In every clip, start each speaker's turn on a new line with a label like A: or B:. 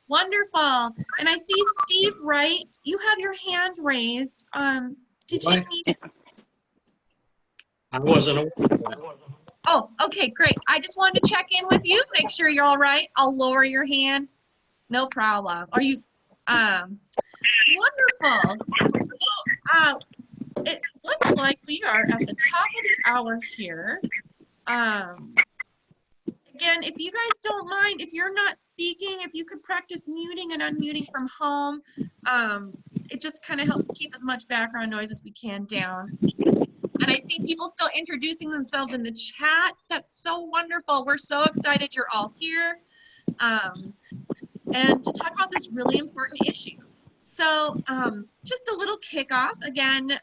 A: Wonderful. And I see Steve Wright, you have your hand raised. Did you need...
B: I wasn't aware.
A: Oh, okay, great. I just wanted to check in with you, make sure you're all right. I'll lower your hand. No problem. Are you wonderful. Well, it looks like we are at the top of the hour here. Again, if you guys don't mind, if you're not speaking, if you could practice muting and unmuting from home, it just kind of helps keep as much background noise as we can down. And I see people still introducing themselves in the chat. That's so wonderful. We're so excited you're all here and to talk about this really important issue. So just a little kickoff. Again,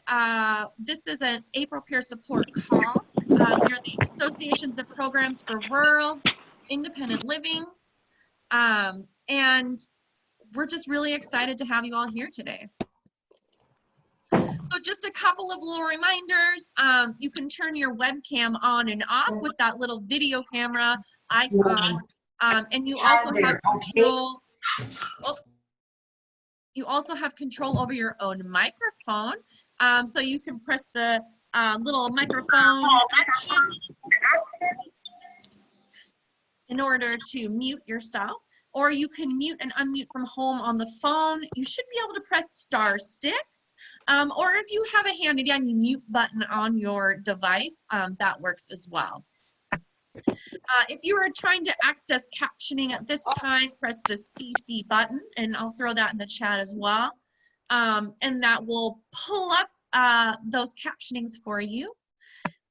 A: this is an April Peer Support Call. We are the Associations of Programs for Rural Independent Living. And we're just really excited to have you all here today. So just a couple of little reminders. You can turn your webcam on and off with that little video camera icon. And you also have control. Oh, you also have control over your own microphone. So you can press the little microphone action in order to mute yourself, or you can mute and unmute from home on the phone. You should be able to press *6. Or if you have a handy dandy mute button on your device, that works as well. If you are trying to access captioning at this time, press the CC button, and I'll throw that in the chat as well. And that will pull up those captionings for you.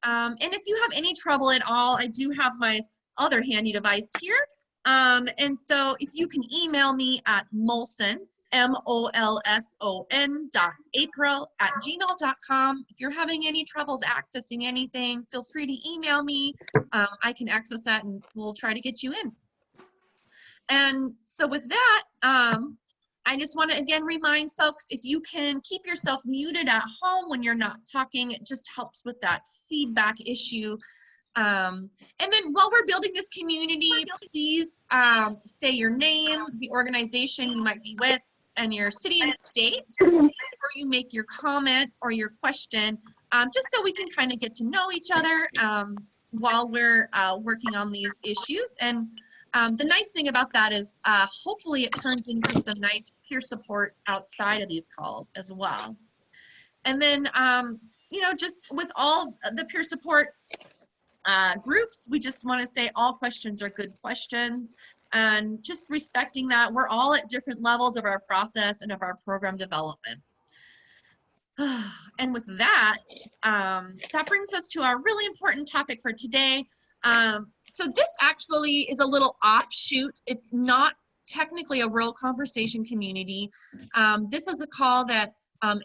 A: And if you have any trouble at all, I do have my other handy device here. And so if you can email me at Molson, molson.april@gmail.com. If you're having any troubles accessing anything, feel free to email me. I can access that and we'll try to get you in. And so with that, I just want to again remind folks, if you can keep yourself muted at home when you're not talking, it just helps with that feedback issue. And then while we're building this community, please say your name, the organization you might be with, and your city and state before you make your comment or your question, just so we can kind of get to know each other while we're working on these issues. And the nice thing about that is hopefully it turns into some nice peer support outside of these calls as well. And then, you know, just with all the peer support groups, we just want to say all questions are good questions, and just respecting that we're all at different levels of our process and of our program development. And with that, that brings us to our really important topic for today. So this actually is a little offshoot. It's not technically a rural conversation community. This is a call that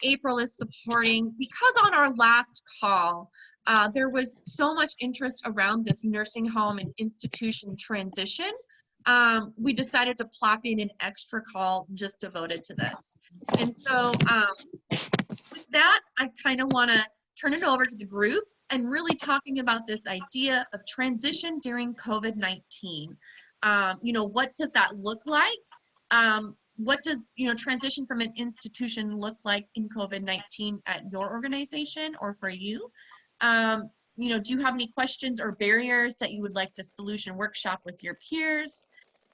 A: April is supporting because on our last call, there was so much interest around this nursing home and institution transition. We decided to plop in an extra call just devoted to this. And so with that, I kind of want to turn it over to the group and really talking about this idea of transition during COVID-19. You know, what does that look like? What does, you know, transition from an institution look like in COVID-19 at your organization or for you? You know, do you have any questions or barriers that you would like to solution workshop with your peers?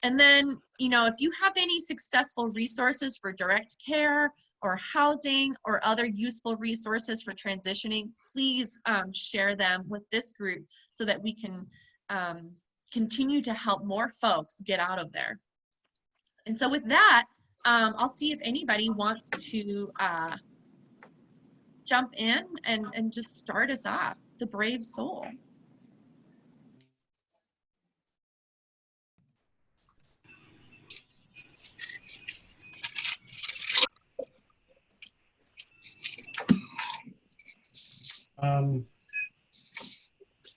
A: And then, you know, if you have any successful resources for direct care or housing or other useful resources for transitioning, please share them with this group so that we can continue to help more folks get out of there. And so with that, I'll see if anybody wants to jump in and just start us off, the brave soul.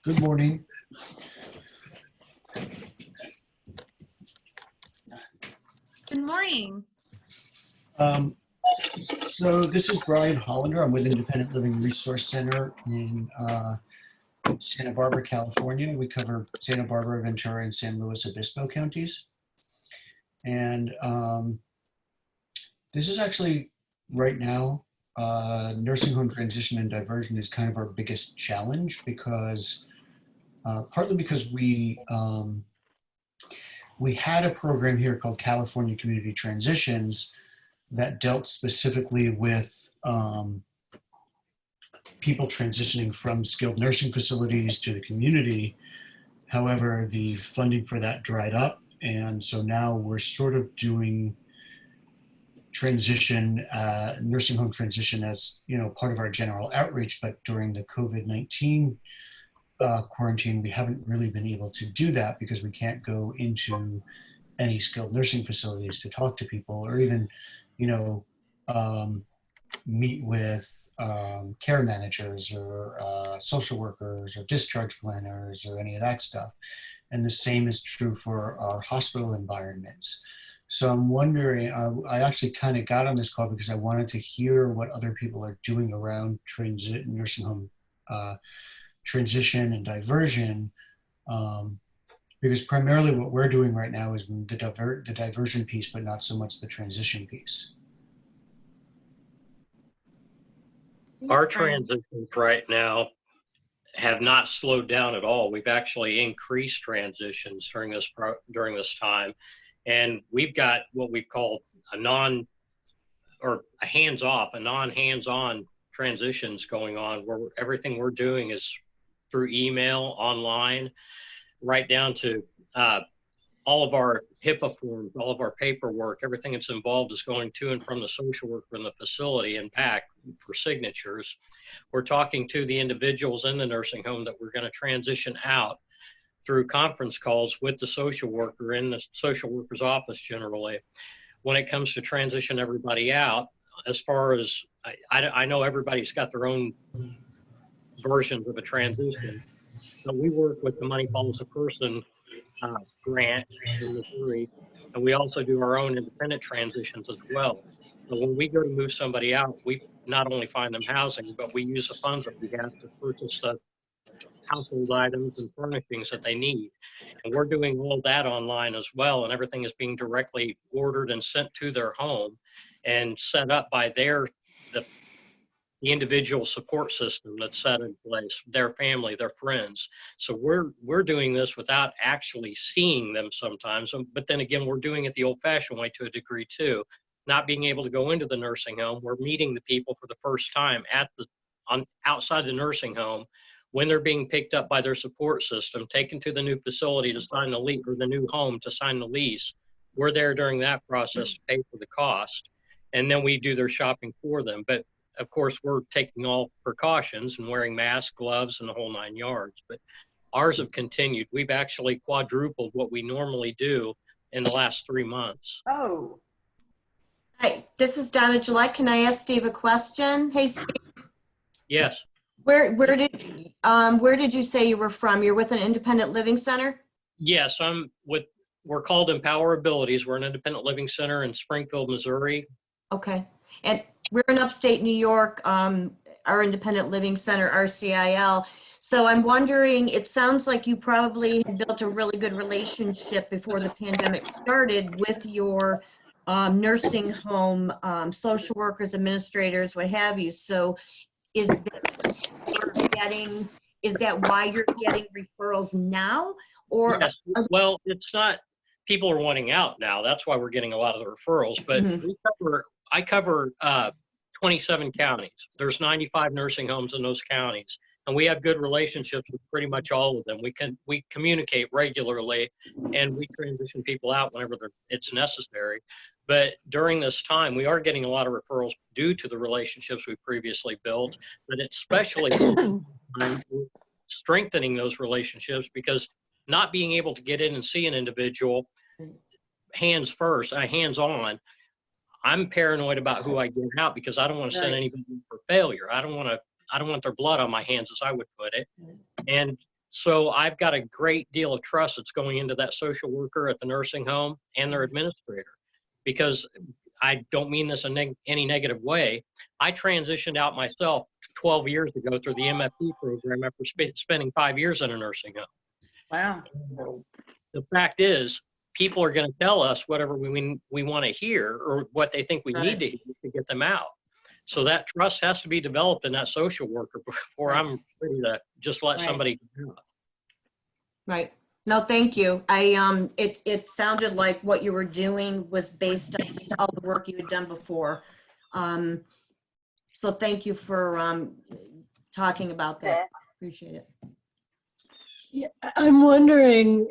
C: Good morning.
A: Good morning.
C: So this is Brian Hollander. I'm with Independent Living Resource Center in Santa Barbara, California. We cover Santa Barbara, Ventura, and San Luis Obispo counties. And this is actually right now, nursing home transition and diversion is kind of our biggest challenge because partly because we had a program here called California Community Transitions that dealt specifically with people transitioning from skilled nursing facilities to the community. However, the funding for that dried up. And so now we're sort of doing transition, nursing home transition as, part of our general outreach. But during the COVID-19 quarantine, we haven't really been able to do that because we can't go into any skilled nursing facilities to talk to people or even, meet with care managers or social workers or discharge planners or any of that stuff. And the same is true for our hospital environments. So I'm wondering, I actually kind of got on this call because I wanted to hear what other people are doing around nursing home transition and diversion, because primarily what we're doing right now is the diversion piece, but not so much the transition piece.
B: Our transitions right now have not slowed down at all. We've actually increased transitions during this time. And we've got what we've called a non-hands-on transitions going on, where everything we're doing is through email, online, right down to all of our HIPAA forms, all of our paperwork, everything that's involved is going to and from the social worker in the facility and back for signatures. We're talking to the individuals in the nursing home that we're going to transition out through conference calls with the social worker in the social worker's office generally. When it comes to transition everybody out, as far as I know everybody's got their own versions of a transition, but we work with the Money Follows a Person grant in Missouri, and we also do our own independent transitions as well. So when we go to move somebody out, we not only find them housing, but we use the funds that we have to purchase the household items and furnishings that they need. And we're doing all that online as well, and everything is being directly ordered and sent to their home and set up by the individual support system that's set in place, their family, their friends. So we're doing this without actually seeing them sometimes, but then again, we're doing it the old-fashioned way to a degree too. Not being able to go into the nursing home, we're meeting the people for the first time outside the nursing home when they're being picked up by their support system, taken to the new facility to sign the lease, or the new home to sign the lease. We're there during that process to pay for the cost, and then we do their shopping for them. But of course, we're taking all precautions and wearing masks, gloves, and the whole 9 yards. But ours have continued. We've actually quadrupled what we normally do in the last 3 months.
D: Oh.
E: Hi, this is Donna Gillette. Can I ask Steve a question? Hey, Steve.
B: Yes.
E: Where did you say you were from? You're with an independent living center?
B: Yes, we're called Empower Abilities. We're an independent living center in Springfield, Missouri.
E: Okay. And we're in upstate New York, our independent living center, our CIL. So I'm wondering, it sounds like you probably had built a really good relationship before the pandemic started with your nursing home, social workers, administrators, what have you. So is that why you're getting referrals now? Or
B: yes. Well, it's not, people are wanting out now. That's why we're getting a lot of the referrals. But I cover 27 counties. There's 95 nursing homes in those counties, and we have good relationships with pretty much all of them. We communicate regularly, and we transition people out whenever it's necessary. But during this time, we are getting a lot of referrals due to the relationships we previously built, but especially strengthening those relationships, because not being able to get in and see an individual hands on, I'm paranoid about who I get out because I don't want to send anybody for failure. I don't want their blood on my hands, as I would put it. And so I've got a great deal of trust that's going into that social worker at the nursing home and their administrator, because I don't mean this in any negative way. I transitioned out myself 12 years ago through the MFP program after spending 5 years in a nursing home.
D: Wow.
B: The fact is, people are going to tell us whatever we want to hear or what they think we need to hear to get them out. So that trust has to be developed in that social worker before I'm ready to just let somebody do it.
E: Right. No, thank you. It sounded like what you were doing was based on all the work you had done before. So thank you for talking about that. Appreciate it.
F: Yeah, I'm wondering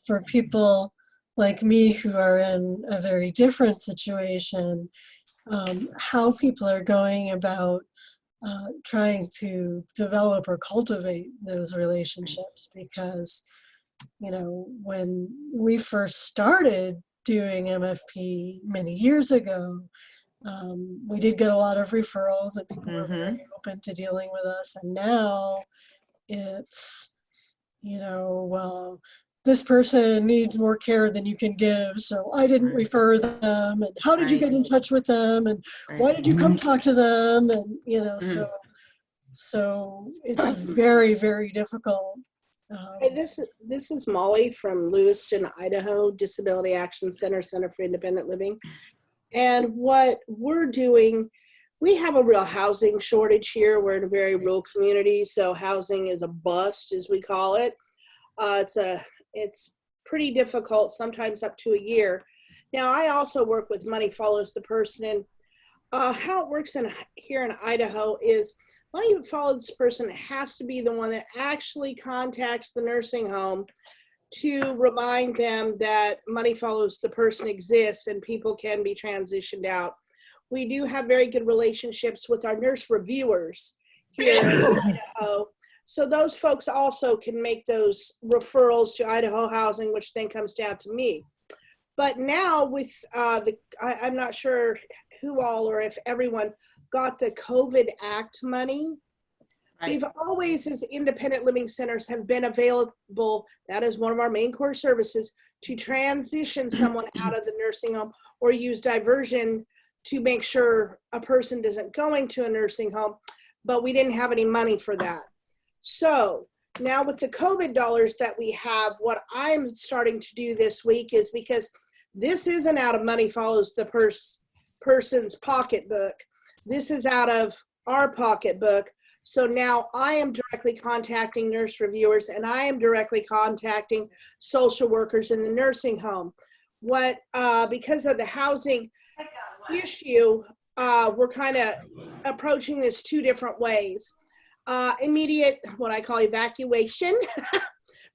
F: for people like me who are in a very different situation, how people are going about trying to develop or cultivate those relationships, because, you know, when we first started doing MFP many years ago, we did get a lot of referrals and people were very open to dealing with us. And now it's, you know, well, this person needs more care than you can give, so I didn't refer them. And how did you get in touch with them? And why did you come talk to them? And, you know, so it's very, very difficult.
D: Hey, this is Molly from Lewiston, Idaho, Disability Action Center, Center for Independent Living. And what we're doing, we have a real housing shortage here. We're in a very rural community, so housing is a bust, as we call it. It's pretty difficult, sometimes up to a year. Now, I also work with Money Follows the Person, and how it works here in Idaho is Money Follows the Person has to be the one that actually contacts the nursing home to remind them that Money Follows the Person exists and people can be transitioned out. We do have very good relationships with our nurse reviewers here in Idaho. So those folks also can make those referrals to Idaho Housing, which then comes down to me. But now with I'm not sure who all or if everyone got the COVID Act money. We've always, as independent living centers, have been available. That is one of our main core services, to transition someone out of the nursing home or use diversion to make sure a person isn't going to a nursing home, but we didn't have any money for that. So now with the COVID dollars that we have, what I'm starting to do this week is, because this isn't out of Money Follows the Person's pocketbook, this is out of our pocketbook. So now I am directly contacting nurse reviewers and I am directly contacting social workers in the nursing home. Because of the housing issue, we're kind of approaching this two different ways. Immediate, what I call evacuation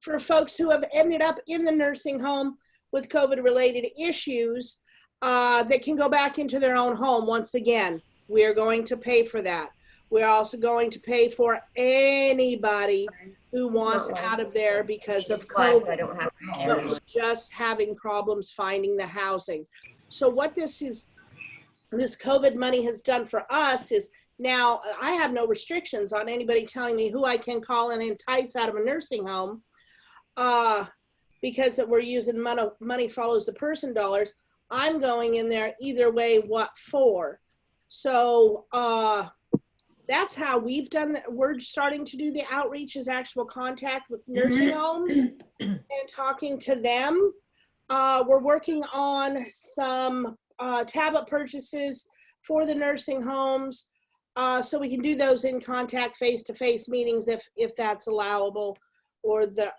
D: for folks who have ended up in the nursing home with COVID-related issues that can go back into their own home once again. We are going to pay for that. We're also going to pay for anybody who wants out of there because of COVID, but just having problems finding the housing. So what this COVID money has done for us is, now I have no restrictions on anybody telling me who I can call and entice out of a nursing home because we're using Money Follows the Person dollars. I'm going in there either way, what for? So that's how we've done. We're starting to do the outreach, is actual contact with nursing homes and talking to them. We're working on some tablet purchases for the nursing homes, so we can do those in contact face-to-face meetings if that's allowable, or the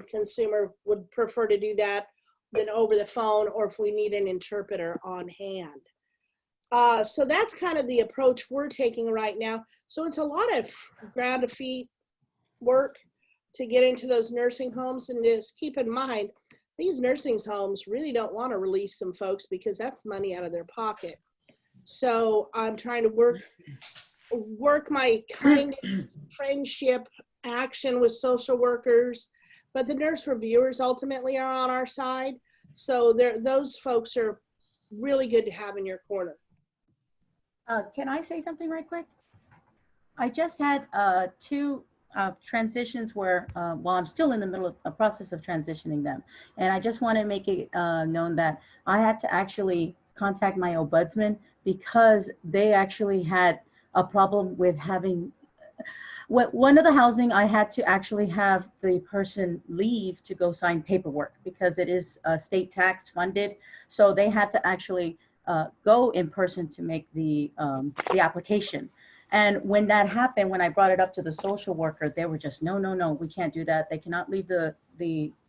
D: consumer would prefer to do that than over the phone, or if we need an interpreter on hand. So that's kind of the approach we're taking right now. So it's a lot of ground to feet work to get into those nursing homes, and just keep in mind, these nursing homes really don't want to release some folks because that's money out of their pocket. So I'm trying to work my kind of friendship action with social workers, but the nurse reviewers ultimately are on our side. So those folks are really good to have in your corner.
G: Can I say something right quick? I just had two transitions where, well, I'm still in the middle of a process of transitioning them. And I just want to make it known that I had to actually contact my ombudsman because they actually had a problem with having, one of the housing, I had to actually have the person leave to go sign paperwork because it is state tax funded. So they had to actually go in person to make the application. And when that happened, when I brought it up to the social worker, they were just, no, no, no, we can't do that. They cannot leave the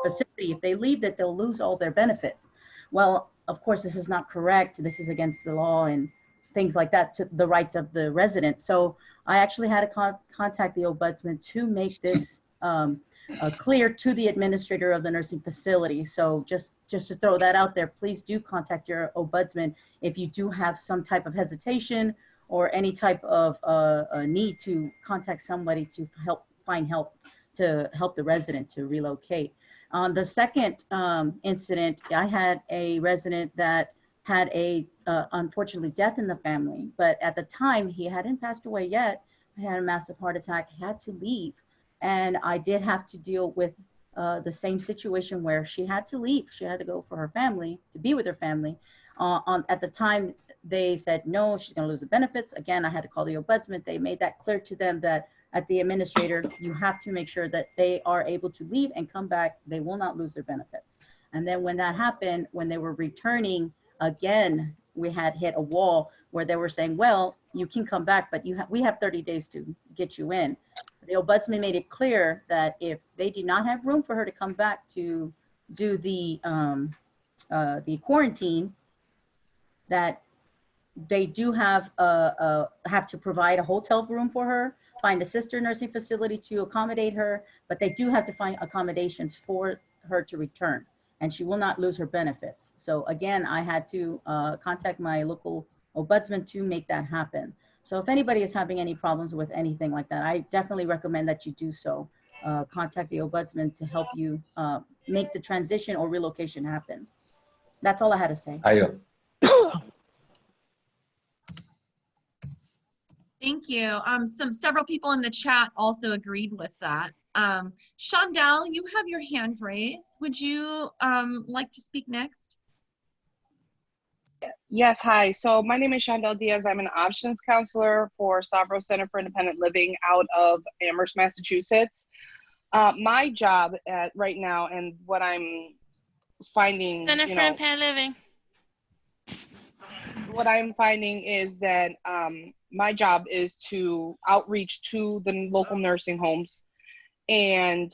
G: facility. If they leave it, they'll lose all their benefits. Well, of course, this is not correct. This is against the law and things like that, to the rights of the residents. So I actually had to contact the ombudsman to make this clear to the administrator of the nursing facility. So just to throw that out there, please do contact your ombudsman if you do have some type of hesitation or any type of need to contact somebody to find help to help the resident to relocate. On the second incident, I had a resident that had a unfortunately death in the family, but at the time he hadn't passed away yet. He had a massive heart attack, he had to leave. And I did have to deal with the same situation where she had to leave. She had to go for her family, to be with her family. At the time, they said, no, she's gonna lose the benefits. Again, I had to call the ombudsman. They made that clear to them that at the administrator, you have to make sure that they are able to leave and come back. They will not lose their benefits. And then when that happened, when they were returning, again, we had hit a wall where they were saying, well, you can come back, but we have 30 days to get you in. The ombudsman made it clear that if they did not have room for her to come back to do the quarantine, that they do have to provide a hotel room for her, find a sister nursing facility to accommodate her, but they do have to find accommodations for her to return, and she will not lose her benefits. So again, I had to contact my local ombudsman to make that happen. So if anybody is having any problems with anything like that, I definitely recommend that you do so. Contact the ombudsman to help you make the transition or relocation happen. That's all I had to say.
A: Thank you. Several people in the chat also agreed with that. Shondell, you have your hand raised. Would you like to speak next?
H: Yes, hi. So my name is Shondell Diaz. I'm an options counselor for Stavros Center for Independent Living out of Amherst, Massachusetts. My job right now, and what I'm finding,
I: Center for Independent Living.
H: What I'm finding is that my job is to outreach to the local nursing homes and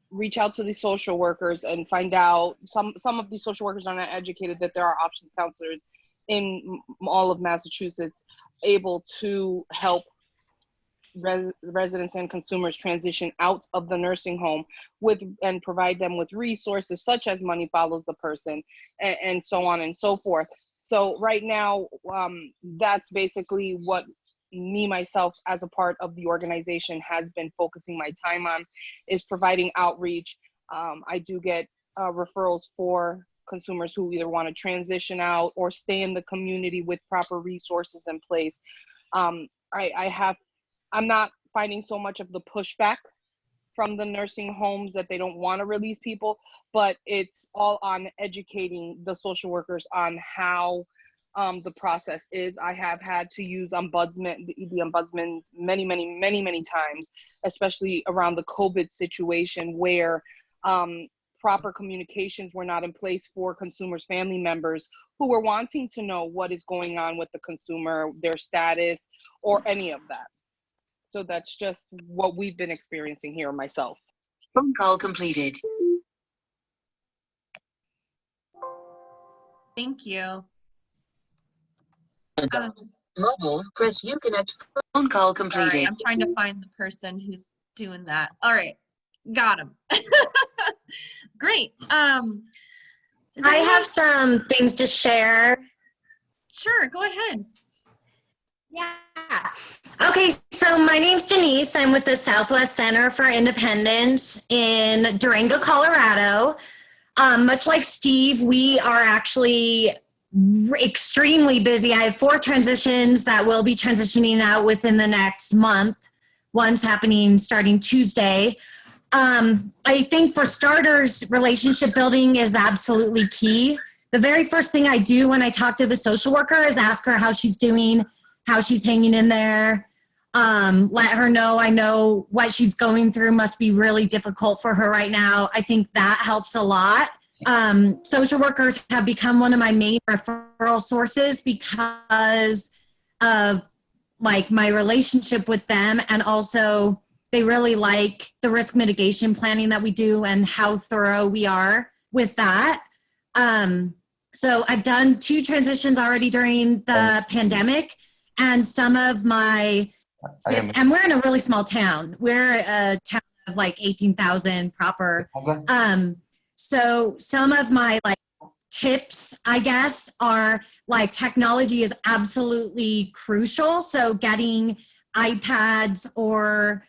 H: reach out to the social workers and find out, some of these social workers are not educated that there are options counselors in all of Massachusetts able to help residents and consumers transition out of the nursing home and provide them with resources such as Money Follows the Person and so on and so forth. So right now, that's basically what myself as a part of the organization has been focusing my time on, is providing outreach. I do get referrals for consumers who either want to transition out or stay in the community with proper resources in place. I'm not finding so much of the pushback from the nursing homes that they don't want to release people, but it's all on educating the social workers on how the process is. I have had to use the ombudsman many times, especially around the COVID situation where proper communications were not in place for consumers' family members who were wanting to know what is going on with the consumer, their status, or any of that. So that's just what we've been experiencing here myself.
J: Phone call completed.
A: Thank you.
J: Mobile, press U connect. Phone call completed.
A: Sorry, I'm trying to find the person who's doing that. All right, got him. Great.
K: I have some things to share.
A: Sure, go ahead.
K: Yeah. Okay, so my name's Denise. I'm with the Southwest Center for Independence in Durango, Colorado. Much like Steve, we are actually extremely busy. I have 4 transitions that will be transitioning out within the next month. One's happening starting Tuesday. I think for starters, relationship building is absolutely key. The very first thing I do when I talk to the social worker is ask her how she's doing, how she's hanging in there. Let her know I know what she's going through must be really difficult for her right now. I think that helps a lot. Social workers have become one of my main referral sources because of like my relationship with them, and also they really like the risk mitigation planning that we do and how thorough we are with that. So I've done 2 transitions already during the pandemic, and some of my, and we're in a really small town. We're a town of like 18,000 proper. So some of my like tips, I guess, are like technology is absolutely crucial. So getting iPads or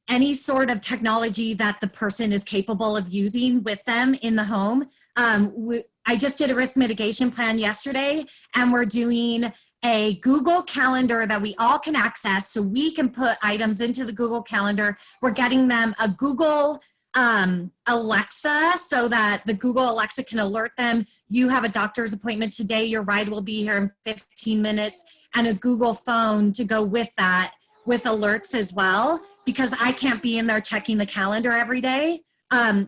K: any sort of technology that the person is capable of using with them in the home. I just did a risk mitigation plan yesterday, and we're doing a Google Calendar that we all can access, so we can put items into the Google Calendar. We're getting them a Google Alexa, so that the Google Alexa can alert them, you have a doctor's appointment today, your ride will be here in 15 minutes, and a Google phone to go with that, with alerts as well, because I can't be in there checking the calendar every day.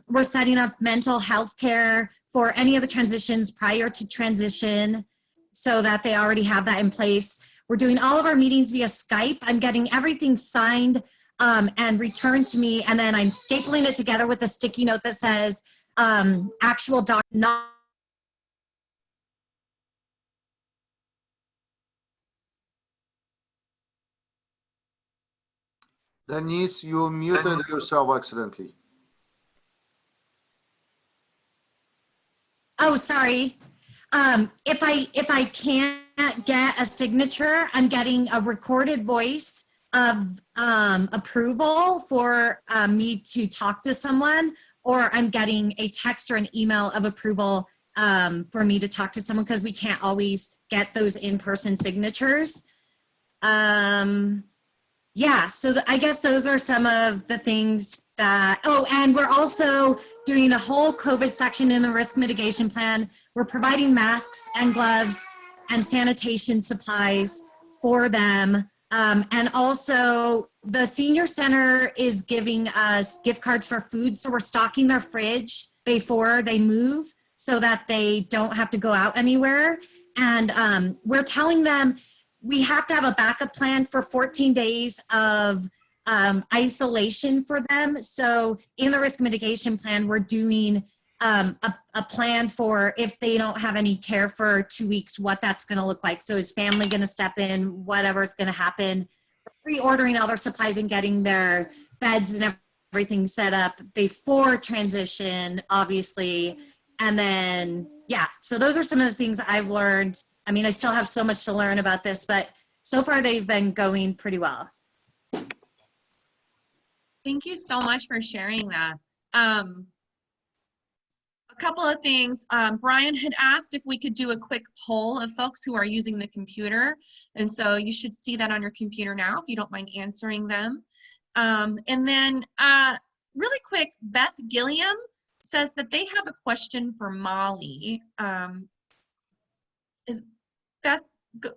K: We're setting up mental health care for any of the transitions prior to transition, so that they already have that in place. We're doing all of our meetings via Skype. I'm getting everything signed and returned to me, and then I'm stapling it together with a sticky note that says actual doc, not.
I: Denise, you muted yourself accidentally.
K: Oh, sorry. If I can't get a signature, I'm getting a recorded voice of approval for me to talk to someone, or I'm getting a text or an email of approval for me to talk to someone, because we can't always get those in-person signatures. Yeah, so I guess those are some of the things that, oh, and we're also doing a whole COVID section in the risk mitigation plan. We're providing masks and gloves and sanitation supplies for them. And also the senior center is giving us gift cards for food. So we're stocking their fridge before they move so that they don't have to go out anywhere. And we're telling them, we have to have a backup plan for 14 days of isolation for them. So in the risk mitigation plan, we're doing a plan for if they don't have any care for 2 weeks, what that's going to look like. So is family going to step in, whatever's going to happen, reordering all their supplies and getting their beds and everything set up before transition, obviously. And then, yeah, so those are some of the things I've learned. I mean, I still have so much to learn about this, but so far they've been going pretty well.
A: Thank you so much for sharing that. A couple of things. Brian had asked if we could do a quick poll of folks who are using the computer. And so you should see that on your computer now, if you don't mind answering them. And then really quick, Beth Gilliam says that they have a question for Molly. Beth,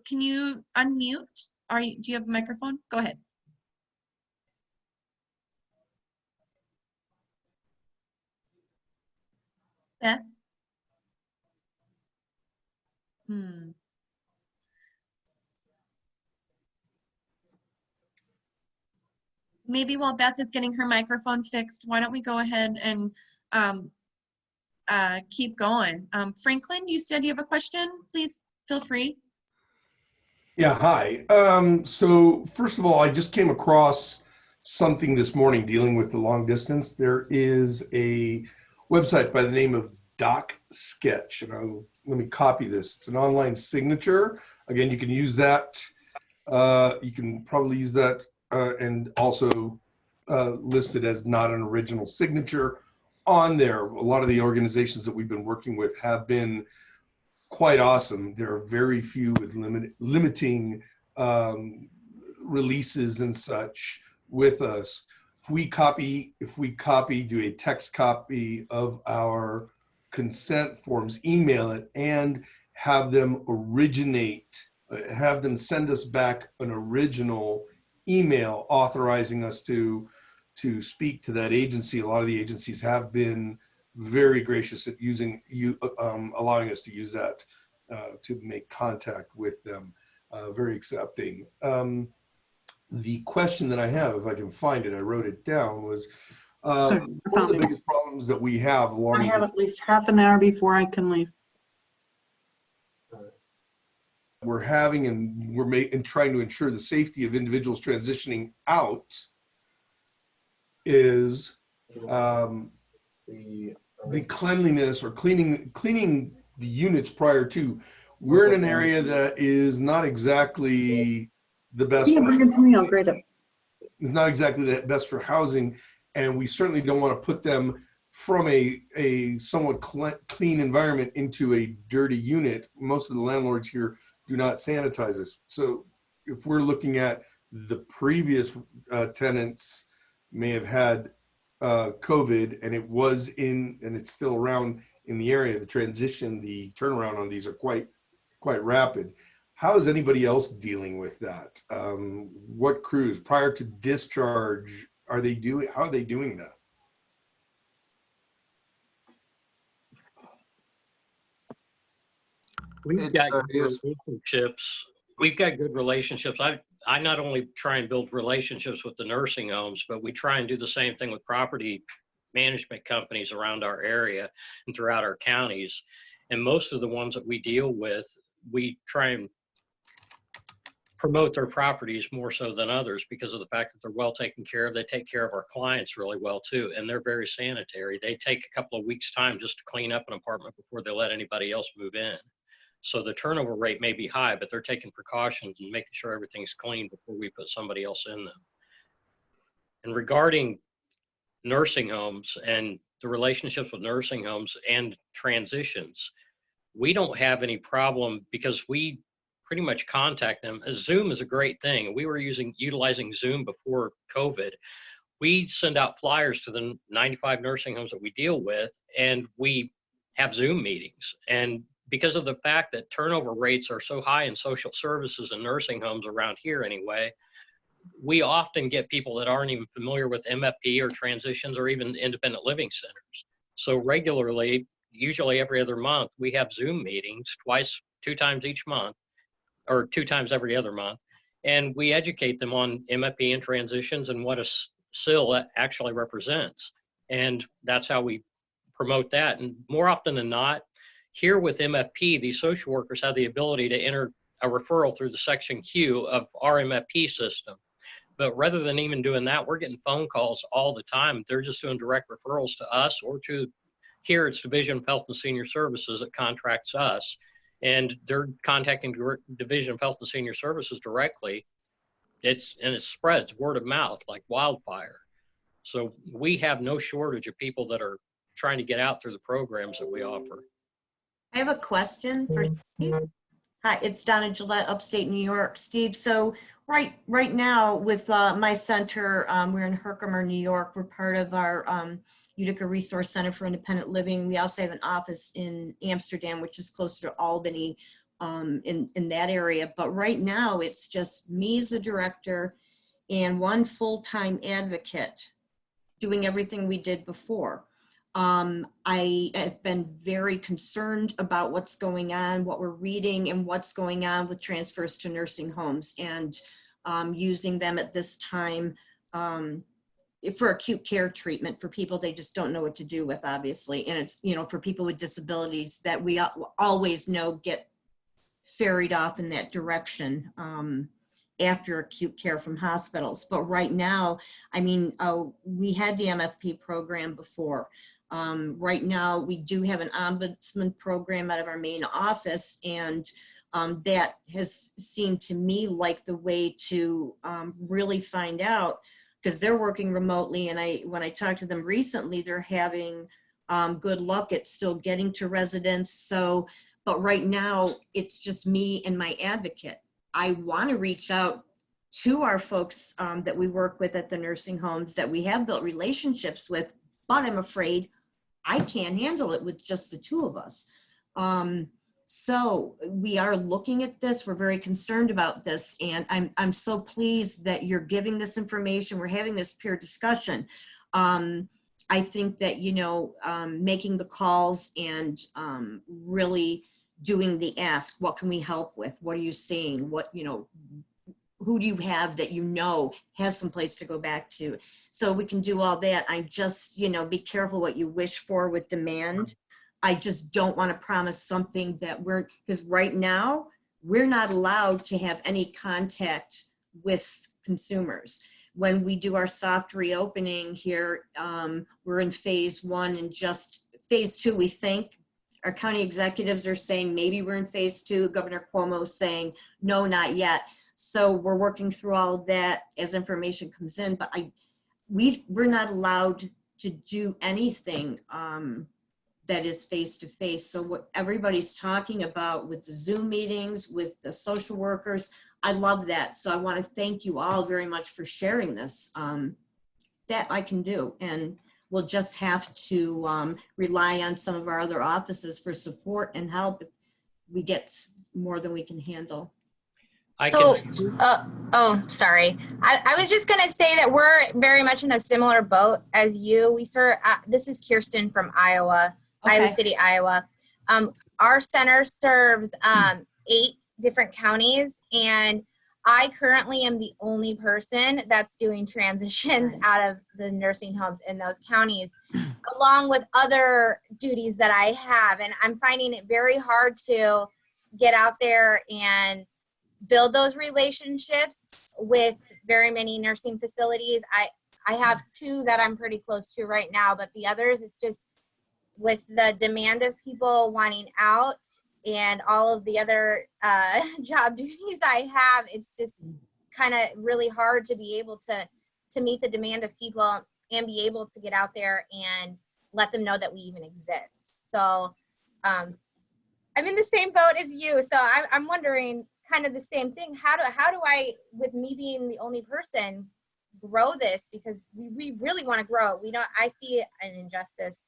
A: can you unmute? Do you have a microphone? Go ahead. Beth? Maybe while Beth is getting her microphone fixed, why don't we go ahead and keep going. Franklin, you said you have a question? Please feel free.
L: Yeah, hi. So first of all, I just came across something this morning dealing with the long distance. There is a website by the name of Doc Sketch, and let me copy this. It's an online signature. Again, you can use that. You can probably use that and also list it as not an original signature on there. A lot of the organizations that we've been working with have been quite awesome. There are very few with limiting releases and such with us. If we copy, do a text copy of our consent forms, email it, and have them originate have them send us back an original email authorizing us to speak to that agency. A lot of the agencies have been very gracious at allowing us to use that to make contact with them. Very accepting. The question that I have, if I can find it, I wrote it down, was one of the biggest problems that we have along
M: I have at least half an hour before I can leave.
L: We're having, and we're trying to ensure the safety of individuals transitioning out, is the cleanliness, or cleaning the units prior to. We're in an area that is not exactly the best.
M: Yeah, bring it to me. I'll grade it.
L: It's not exactly the best for housing, and we certainly don't want to put them from a somewhat clean environment into a dirty unit. Most of the landlords here do not sanitize this. So if we're looking at the previous tenants may have had COVID, and and it's still around in the area, the turnaround on these are quite rapid. How is anybody else dealing with that? What crews prior to discharge are they doing? How are they doing that?
B: We've got good relationships. We've got good relationships. I not only try and build relationships with the nursing homes, but we try and do the same thing with property management companies around our area and throughout our counties. And most of the ones that we deal with, we try and promote their properties more so than others because of the fact that they're well taken care of. They take care of our clients really well too, and they're very sanitary. They take a couple of weeks' time just to clean up an apartment before they let anybody else move in. So the turnover rate may be high, but they're taking precautions and making sure everything's clean before we put somebody else in them. And regarding nursing homes and the relationships with nursing homes and transitions, we don't have any problem because we pretty much contact them. Zoom is a great thing. We were utilizing Zoom before COVID. We send out flyers to the 95 nursing homes that we deal with, and we have Zoom meetings. And because of the fact that turnover rates are so high in social services and nursing homes around here anyway, we often get people that aren't even familiar with MFP or transitions or even independent living centers. So regularly, usually every other month, we have Zoom meetings two times each month, or 2 times every other month. And we educate them on MFP and transitions and what a CIL actually represents. And that's how we promote that. And more often than not, here with MFP, these social workers have the ability to enter a referral through the Section Q of our MFP system. But rather than even doing that, we're getting phone calls all the time. They're just doing direct referrals to us or to here it's Division of Health and Senior Services that contracts us. And they're contacting Division of Health and Senior Services directly. It spreads word of mouth like wildfire. So we have no shortage of people that are trying to get out through the programs that we offer.
E: I have a question for Steve. Hi, it's Donna Gillette, upstate New York. Steve, so right now with my center, we're in Herkimer, New York. We're part of our Utica Resource Center for Independent Living. We also have an office in Amsterdam, which is closer to Albany, in that area. But right now it's just me as the director and one full-time advocate doing everything we did before. I have been very concerned about what's going on, what we're reading, and what's going on with transfers to nursing homes, and using them at this time for acute care treatment for people they just don't know what to do with, obviously. And it's, for people with disabilities that we always know get ferried off in that direction after acute care from hospitals. But right now, I mean, we had the MFP program before. Right now, we do have an ombudsman program out of our main office, and that has seemed to me like the way to really find out, because they're working remotely, and when I talked to them recently, they're having good luck at still getting to residents. So, but right now, it's just me and my advocate. I want to reach out to our folks that we work with at the nursing homes that we have built relationships with, but I'm afraid I can't handle it with just the 2 of us. So we are looking at this. We're very concerned about this. And I'm so pleased that you're giving this information. We're having this peer discussion. I think that, you know, making the calls and really doing the ask, what can we help with? What are you seeing? What, you know, who do you have that you know has some place to go back to? So we can do all that. I just, you know, be careful what you wish for with demand. I just don't want to promise something that because right now we're not allowed to have any contact with consumers. When we do our soft reopening here, we're in phase 1 and just phase 2, we think. Our county executives are saying maybe we're in phase 2. Governor Cuomo is saying no, not yet. So we're working through all of that as information comes in, but we're not allowed to do anything that is face-to-face. So what everybody's talking about with the Zoom meetings, with the social workers, I love that. So I want to thank you all very much for sharing this. That I can do, and we'll just have to rely on some of our other offices for support and help if we get more than we can handle.
N: Oh, sorry. I was just going to say that we're very much in a similar boat as you. We serve, this is Kirsten from Iowa, Iowa City, Iowa. Our center serves 8 different counties, and I currently am the only person that's doing transitions out of the nursing homes in those counties, along with other duties that I have. And I'm finding it very hard to get out there and build those relationships with very many nursing facilities. I have 2 that I'm pretty close to right now, but the others, it's just with the demand of people wanting out and all of the other job duties I have, it's just kind of really hard to be able to meet the demand of people and be able to get out there and let them know that we even exist. So I'm in the same boat as you. So I'm wondering kind of the same thing. How do I, with me being the only person, grow this? Because we really want to grow. I see an injustice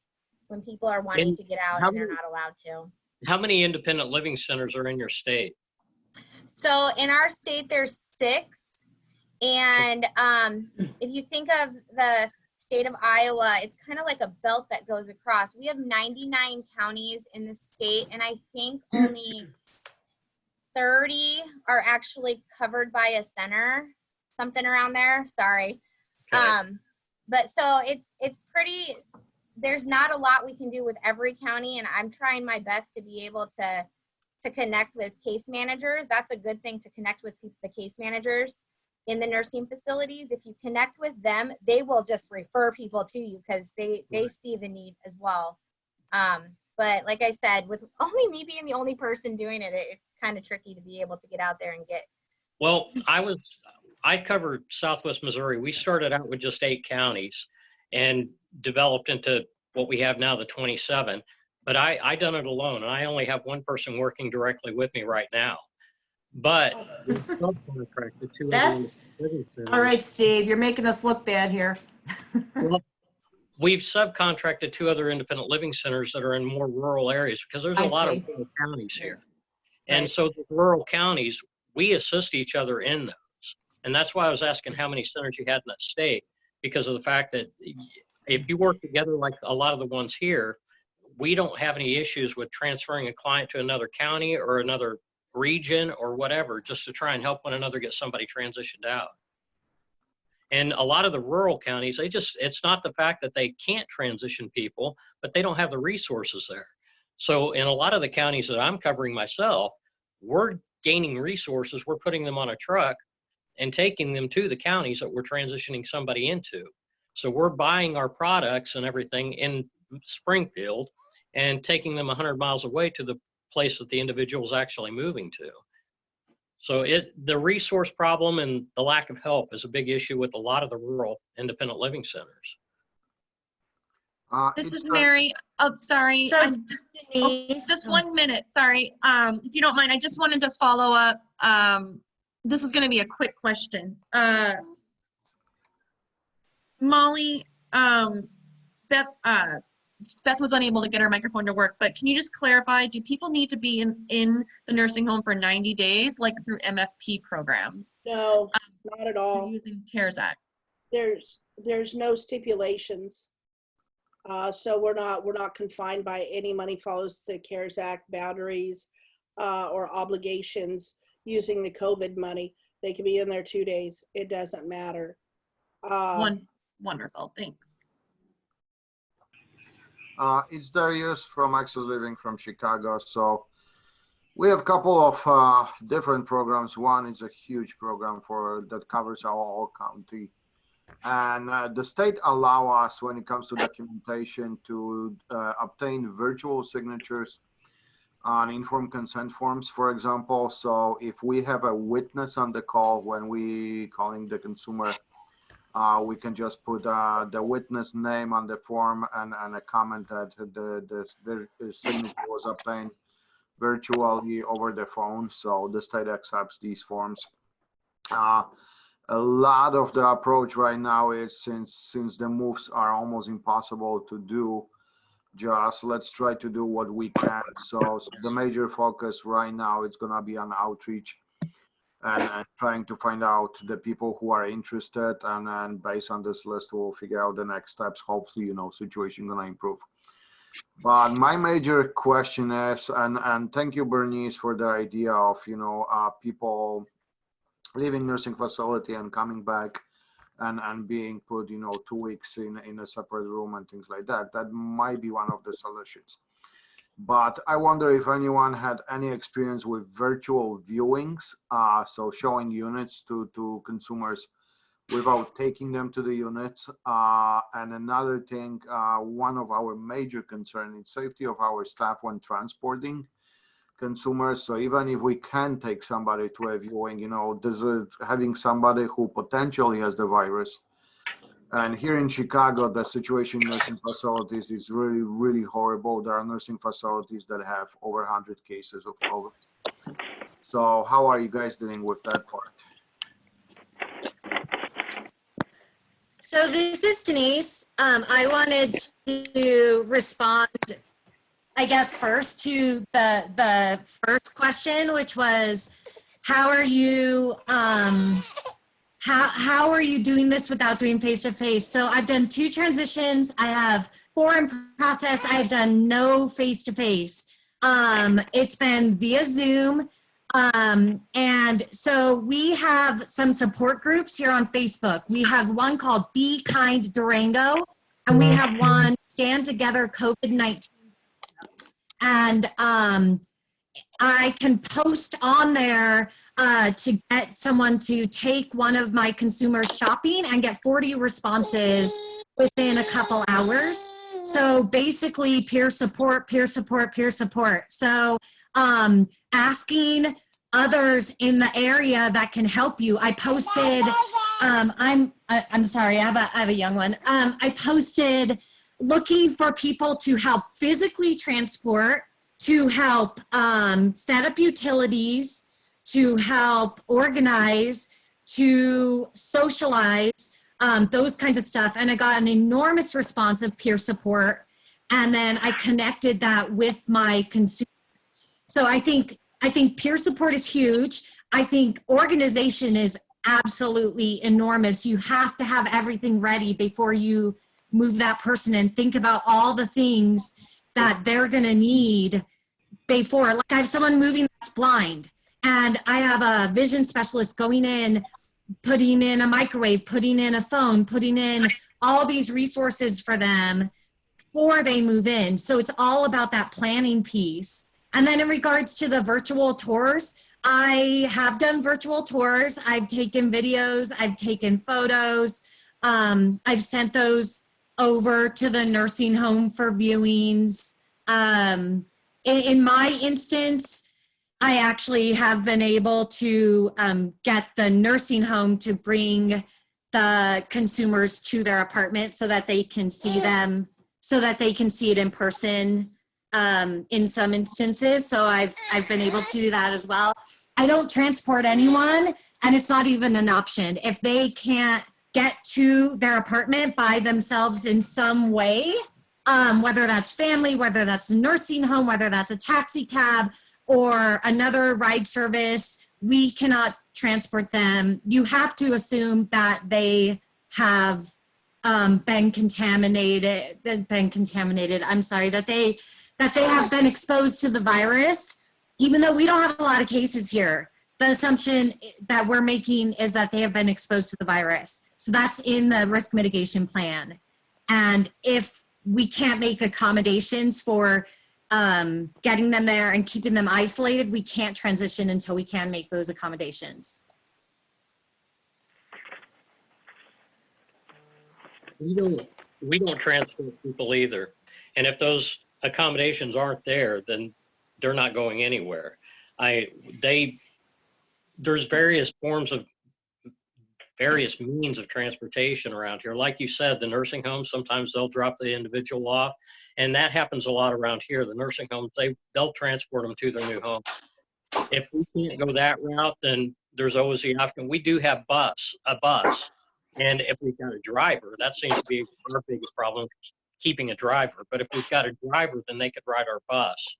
N: when people are wanting to get out and they're not allowed to.
B: How many independent living centers are in your state?
N: So in our state, there's 6. And if you think of the state of Iowa, it's kind of like a belt that goes across. We have 99 counties in the state, and I think only 30 are actually covered by a center, something around there. Sorry. Okay. But so it's pretty, there's not a lot we can do with every county, and I'm trying my best to be able to connect with case managers. That's a good thing, to connect with the case managers in the nursing facilities. If you connect with them, they will just refer people to you because they see the need as well. But like I said, with only me being the only person doing it, it's kind of tricky to be able to get out there and get.
B: Well, I covered Southwest Missouri. We started out with just 8 counties and developed into what we have now, the 27. But I done it alone, and I only have one person working directly with me right now. But we've subcontracted to
E: That's all right, Steve. You're making us look bad here.
B: Well, we've subcontracted 2 other independent living centers that are in more rural areas, because there's a lot of rural counties here. Right. And so the rural counties, we assist each other in those. And that's why I was asking how many centers you had in that state, because of the fact that if you work together like a lot of the ones here, we don't have any issues with transferring a client to another county or another region or whatever, just to try and help one another get somebody transitioned out. And a lot of the rural counties, it's not the fact that they can't transition people, but they don't have the resources there. So in a lot of the counties that I'm covering myself, we're gaining resources. We're putting them on a truck and taking them to the counties that we're transitioning somebody into. So we're buying our products and everything in Springfield and taking them 100 miles away to the place that the individual is actually moving to. So the resource problem and the lack of help is a big issue with a lot of the rural independent living centers.
A: This is Mary. Oh, sorry.
E: So,
A: just 1 minute. Sorry. If you don't mind, I just wanted to follow up. This is going to be a quick question. Molly, Beth was unable to get her microphone to work, but can you just clarify, do people need to be in the nursing home for 90 days, like through MFP programs?
D: No, not at all.
A: Using CARES Act.
D: There's no stipulations. So we're not confined by any money follows the CARES Act boundaries or obligations using the COVID money. They can be in there 2 days. It doesn't matter.
A: Wonderful, thanks.
I: It's Darius from Access Living from Chicago. So we have a couple of different programs. One is a huge program that covers our whole county. And the state allow us, when it comes to documentation, to obtain virtual signatures on informed consent forms, for example. So if we have a witness on the call when we calling the consumer, we can just put the witness name on the form and a comment that the signature was obtained virtually over the phone. So the state accepts these forms. A lot of the approach right now is, since the moves are almost impossible to do, just let's try to do what we can. So the major focus right now is going to be on outreach and trying to find out the people who are interested, and then based on this list we'll figure out the next steps. Hopefully, situation gonna improve. But my major question is, and thank you, Bernice, for the idea of people leaving nursing facility and coming back and being put 2 weeks in a separate room and things like that. That might be one of the solutions. But I wonder if anyone had any experience with virtual viewings, so showing units to consumers without taking them to the units. And another thing, one of our major concerns is safety of our staff when transporting consumers. So even if we can take somebody to a viewing, having somebody who potentially has the virus. And here in Chicago, the situation in nursing facilities is really, really horrible. There are nursing facilities that have over 100 cases of COVID. So how are you guys dealing with that part?
K: So this is Denise. I wanted to respond, I guess, first to the first question, which was, how are you how are you doing this without doing face-to-face? So I've done 2 transitions. I have 4 in process. I have done no face-to-face. It's been via Zoom. And so we have some support groups here on Facebook. We have one called Be Kind Durango, and we have one Stand Together COVID-19. And I can post on there to get someone to take one of my consumers shopping and get 40 responses within a couple hours. So basically peer support, peer support, peer support. So asking others in the area that can help you. I posted, I'm sorry, I have a young one. I posted looking for people to help physically transport, to help set up utilities, to help organize, to socialize, those kinds of stuff. And I got an enormous response of peer support. And then I connected that with my consumers. So I think peer support is huge. I think organization is absolutely enormous. You have to have everything ready before you move that person, and think about all the things that they're gonna need before. Like I have someone moving that's blind, and I have a vision specialist going in, putting in a microwave, putting in a phone, putting in all these resources for them before they move in. So it's all about that planning piece. And then in regards to the virtual tours, I have done virtual tours. I've taken videos, I've taken photos. I've sent those over to the nursing home for viewings. In my instance, I actually have been able to get the nursing home to bring the consumers to their apartment so that they can see them, so that they can see it in person in some instances. So I've been able to do that as well. I don't transport anyone, and it's not even an option. If they can't get to their apartment by themselves in some way, whether that's family, whether that's a nursing home, whether that's a taxi cab or another ride service, we cannot transport them. You have to assume that they have been contaminated, I'm sorry, that they have been exposed to the virus, even though we don't have a lot of cases here. The assumption that we're making is that they have been exposed to the virus. So that's in the risk mitigation plan. And if we can't make accommodations for getting them there and keeping them isolated, we can't transition until we can make those accommodations.
B: We don't transport people either. And if those accommodations aren't there, then they're not going anywhere. There's various means of transportation around here. Like you said, the nursing homes, sometimes they'll drop the individual off, and that happens a lot around here. The nursing homes, they'll transport them to their new home. If we can't go that route, then there's always the option. We do have a bus, and if we've got a driver, that seems to be our biggest problem, keeping a driver. But if we've got a driver, then they could ride our bus.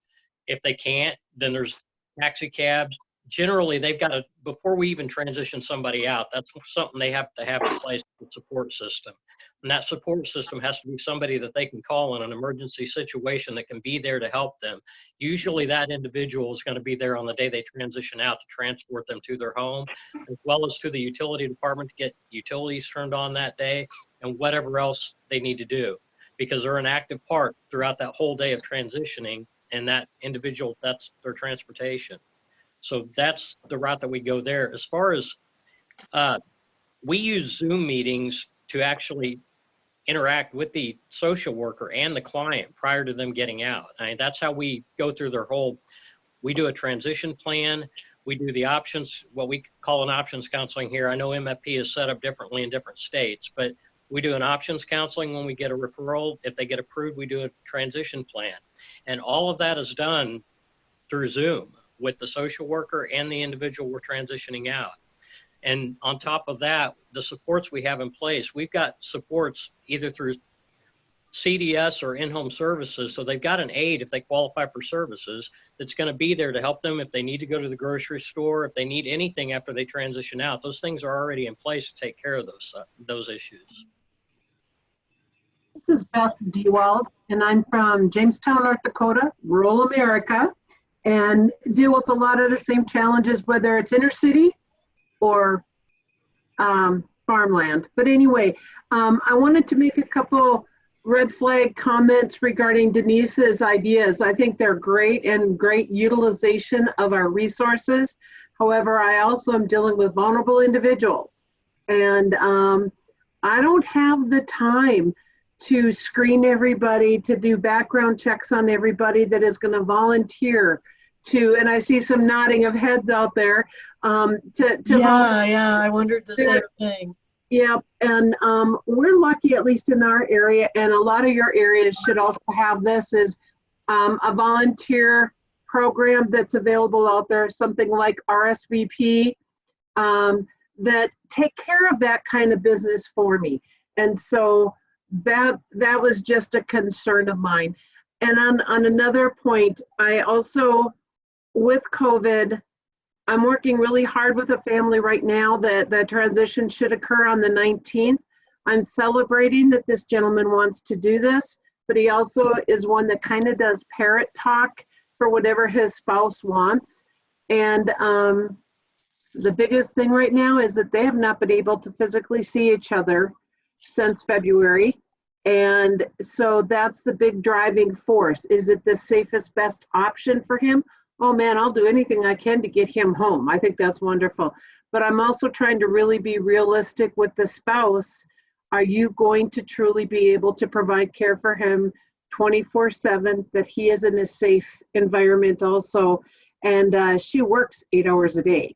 B: If they can't, then there's taxi cabs. Generally, they've got to, before we even transition somebody out, that's something they have to have in place, the support system. And that support system has to be somebody that they can call in an emergency situation that can be there to help them. Usually that individual is going to be there on the day they transition out to transport them to their home, as well as to the utility department to get utilities turned on that day and whatever else they need to do, because they're an active part throughout that whole day of transitioning, and that individual, that's their transportation. So that's the route that we go there. As far as we use Zoom meetings to actually interact with the social worker and the client prior to them getting out. I mean, that's how we go through their whole, we do a transition plan. We do the options, what we call an options counseling here. I know MFP is set up differently in different states, but we do an options counseling when we get a referral. If they get approved, we do a transition plan. And all of that is done through Zoom with the social worker and the individual we're transitioning out. And on top of that, the supports we have in place, we've got supports either through CDS or in-home services. So they've got an aide if they qualify for services that's going to be there to help them if they need to go to the grocery store, if they need anything after they transition out. Those things are already in place to take care of those issues.
M: This is Beth Dewald, and I'm from Jamestown, North Dakota, rural America, and deal with a lot of the same challenges, whether it's inner city or farmland. But anyway, I wanted to make a couple red flag comments regarding Denise's ideas. I think they're great and great utilization of our resources. However, I also am dealing with vulnerable individuals, and I don't have the time to screen everybody, to do background checks on everybody that is going to volunteer to, and I see some nodding of heads out there.
F: Yeah, I wondered the same thing.
M: Yeah, and we're lucky, at least in our area, and a lot of your areas should also have this, is a volunteer program that's available out there, something like RSVP, that take care of that kind of business for me. And so that was just a concern of mine. And on another point, I also, with COVID, I'm working really hard with a family right now that the transition should occur on the 19th. I'm celebrating that this gentleman wants to do this, but he also is one that kind of does parrot talk for whatever his spouse wants. And the biggest thing right now is that they have not been able to physically see each other since February. And so that's the big driving force. Is it the safest, best option for him? Oh man, I'll do anything I can to get him home. I think that's wonderful. But I'm also trying to really be realistic with the spouse. Are you going to truly be able to provide care for him 24/7, that he is in a safe environment also? And she works 8 hours a day.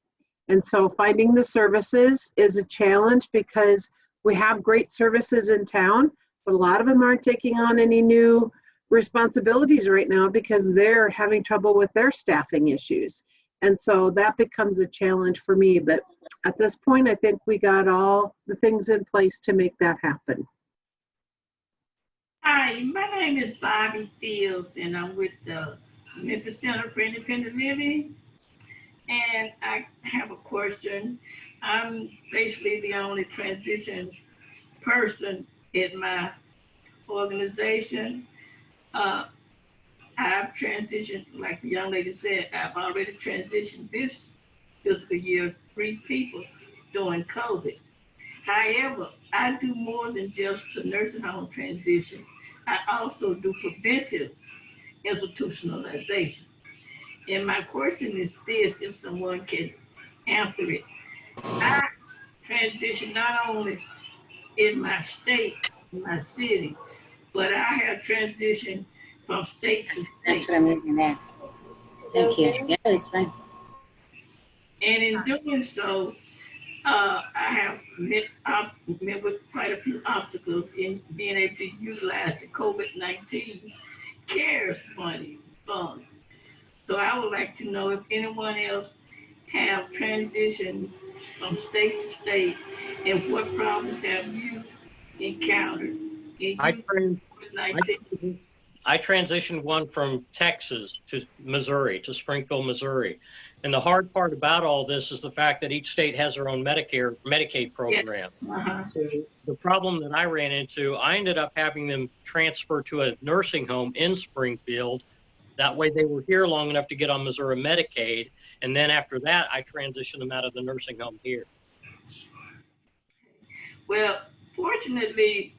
M: And so finding the services is a challenge, because we have great services in town, but a lot of them aren't taking on any new responsibilities right now because they're having trouble with their staffing issues. And so that becomes a challenge for me. But at this point, I think we got all the things in place to make that happen.
O: Hi, Hi, my name is Bobby Fields, and I'm with the Memphis Center for Independent Living. And I have a question. I'm basically the only transition person in my organization. I've transitioned, like the young lady said, I've already transitioned this fiscal year 3 people during COVID. However, I do more than just the nursing home transition. I also do preventive institutionalization. And my question is this, if someone can answer it. I transition not only in my state, in my city, but I have transitioned from state to state.
P: That's what I'm using there. Thank you. Yeah, it's fine.
O: And in doing so, I have met with quite a few obstacles in being able to utilize the COVID-19 CARES money funds. So I would like to know if anyone else have transitioned from state to state, and what problems have you encountered in COVID-19?
B: I transitioned one from Texas to Missouri, to Springfield, Missouri. And the hard part about all this is the fact that each state has their own Medicaid program.
O: Yes.
B: So the problem that I ran into, I ended up having them transfer to a nursing home in Springfield. That way they were here long enough to get on Missouri Medicaid. And then after that, I transitioned them out of the nursing home here.
O: Well, fortunately,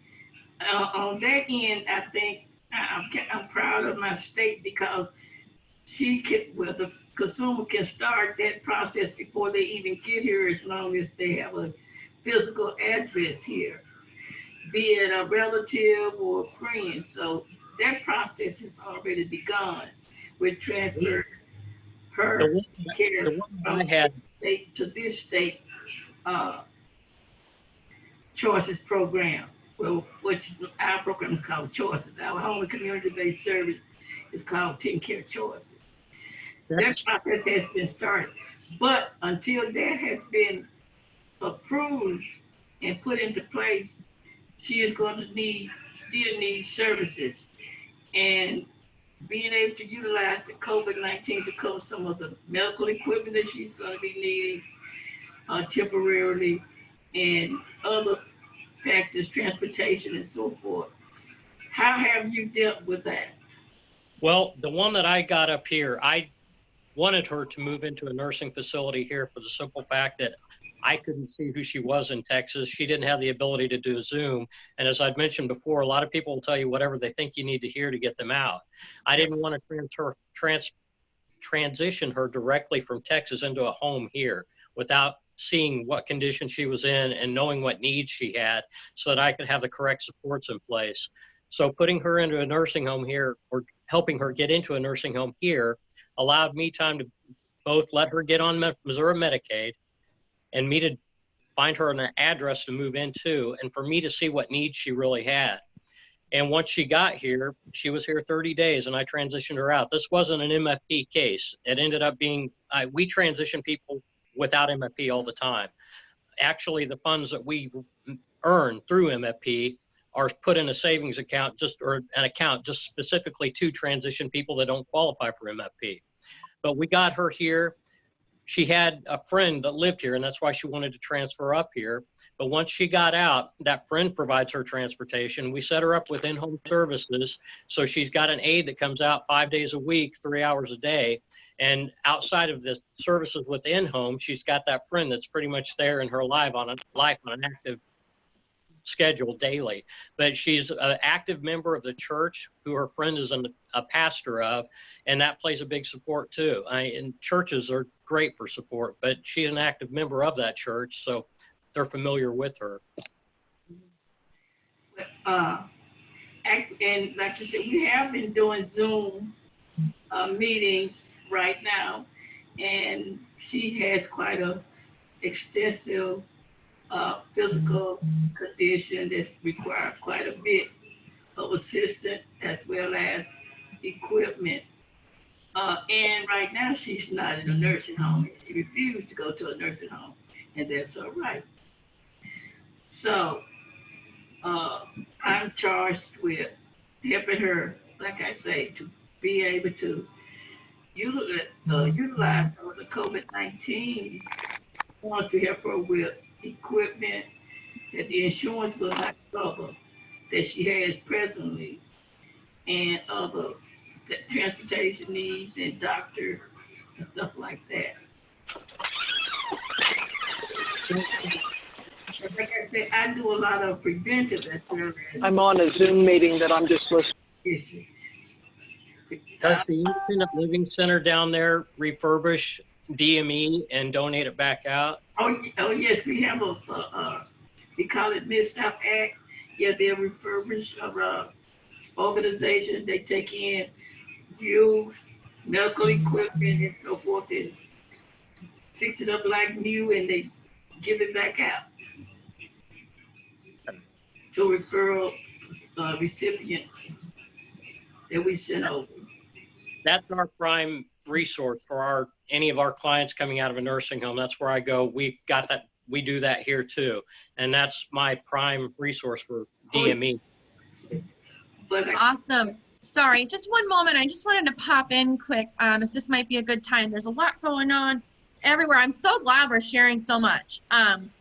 O: on that end, I think I'm proud of my state because the consumer can start that process before they even get here, as long as they have a physical address here, be it a relative or a friend. So that process has already begun with transfer her care from state to this state choices program. Well, which our program is called Choices. Our home and community-based service is called 10 Care Choices. That process has been started, but until that has been approved and put into place, she is going to still need services. And being able to utilize the COVID-19 to cover some of the medical equipment that she's going to be needing temporarily, and other factors, transportation and so forth. How have you dealt with that?
B: Well, the one that I got up here, I wanted her to move into a nursing facility here for the simple fact that I couldn't see who she was in Texas. She didn't have the ability to do Zoom. And as I'd mentioned before, a lot of people will tell you whatever they think you need to hear to get them out. I didn't want to transition her directly from Texas into a home here without seeing what condition she was in and knowing what needs she had, so that I could have the correct supports in place. So putting her into a nursing home here, or helping her get into a nursing home here, allowed me time to both let her get on Missouri Medicaid and me to find her an address to move into, and for me to see what needs she really had. And once she got here, she was here 30 days and I transitioned her out. This wasn't an MFP case. It ended up being, we transition people without MFP all the time. Actually, the funds that we earn through MFP are put in a savings account, or an account just specifically to transition people that don't qualify for MFP. But we got her here. She had a friend that lived here, and that's why she wanted to transfer up here. But once she got out, that friend provides her transportation. We set her up with in-home services. So she's got an aide that comes out 5 days a week, 3 hours a day. And outside of the services within home, she's got that friend that's pretty much there in her life on an active schedule daily. But she's an active member of the church who her friend is a pastor of, and that plays a big support too. And churches are great for support, but she's an active member of that church, so they're familiar with her.
O: And like you said, we have been doing Zoom meetings right now, and she has quite a extensive physical condition that requires quite a bit of assistance as well as equipment. And right now she's not in a nursing home. She refused to go to a nursing home, and that's all right. So I'm charged with helping her, like I say, to be able to utilize some of the COVID-19 funds to help her with equipment that the insurance will not cover that she has presently, and other transportation needs and doctor and stuff like that. Like I said, I do a lot of preventive as well as
Q: I'm on a Zoom meeting that I'm just listening.
O: issue.
B: Does the Independent Living Center down there refurbish DME and donate it back out?
O: Oh yes, we have we call it Mid-South Act. Yeah, they refurbish organizations. They take in used medical equipment and so forth and fix it up like new, and they give it back out to referral recipients that we send over.
B: That's our prime resource for any of our clients coming out of a nursing home. That's where I go. We got that. We do that here too, and that's my prime resource for DME.
A: Awesome. Sorry, just one moment. I just wanted to pop in quick. If this might be a good time. There's a lot going on everywhere. I'm so glad we're sharing so much.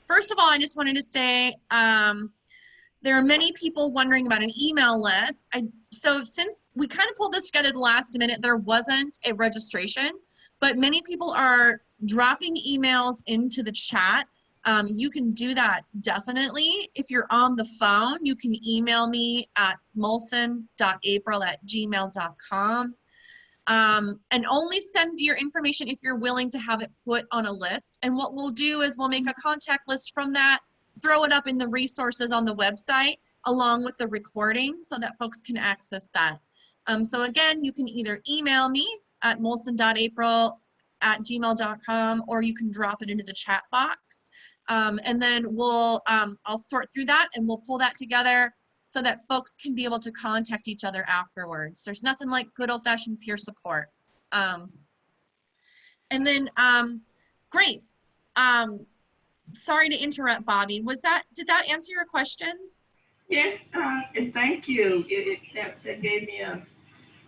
A: First of all, I just wanted to say there are many people wondering about an email list. So since we kind of pulled this together the last minute, there wasn't a registration, but many people are dropping emails into the chat. You can do that definitely. If you're on the phone, you can email me at molson.april@gmail.com. And only send your information if you're willing to have it put on a list. And what we'll do is we'll make a contact list from that, throw it up in the resources on the website along with the recording so that folks can access that. So again, you can either email me at molson.april@gmail.com, or you can drop it into the chat box. And then I'll sort through that and we'll pull that together so that folks can be able to contact each other afterwards. There's nothing like good old-fashioned peer support. And then, great. Sorry to interrupt, Bobby. Did that answer your questions?
O: Yes, and thank you. That gave me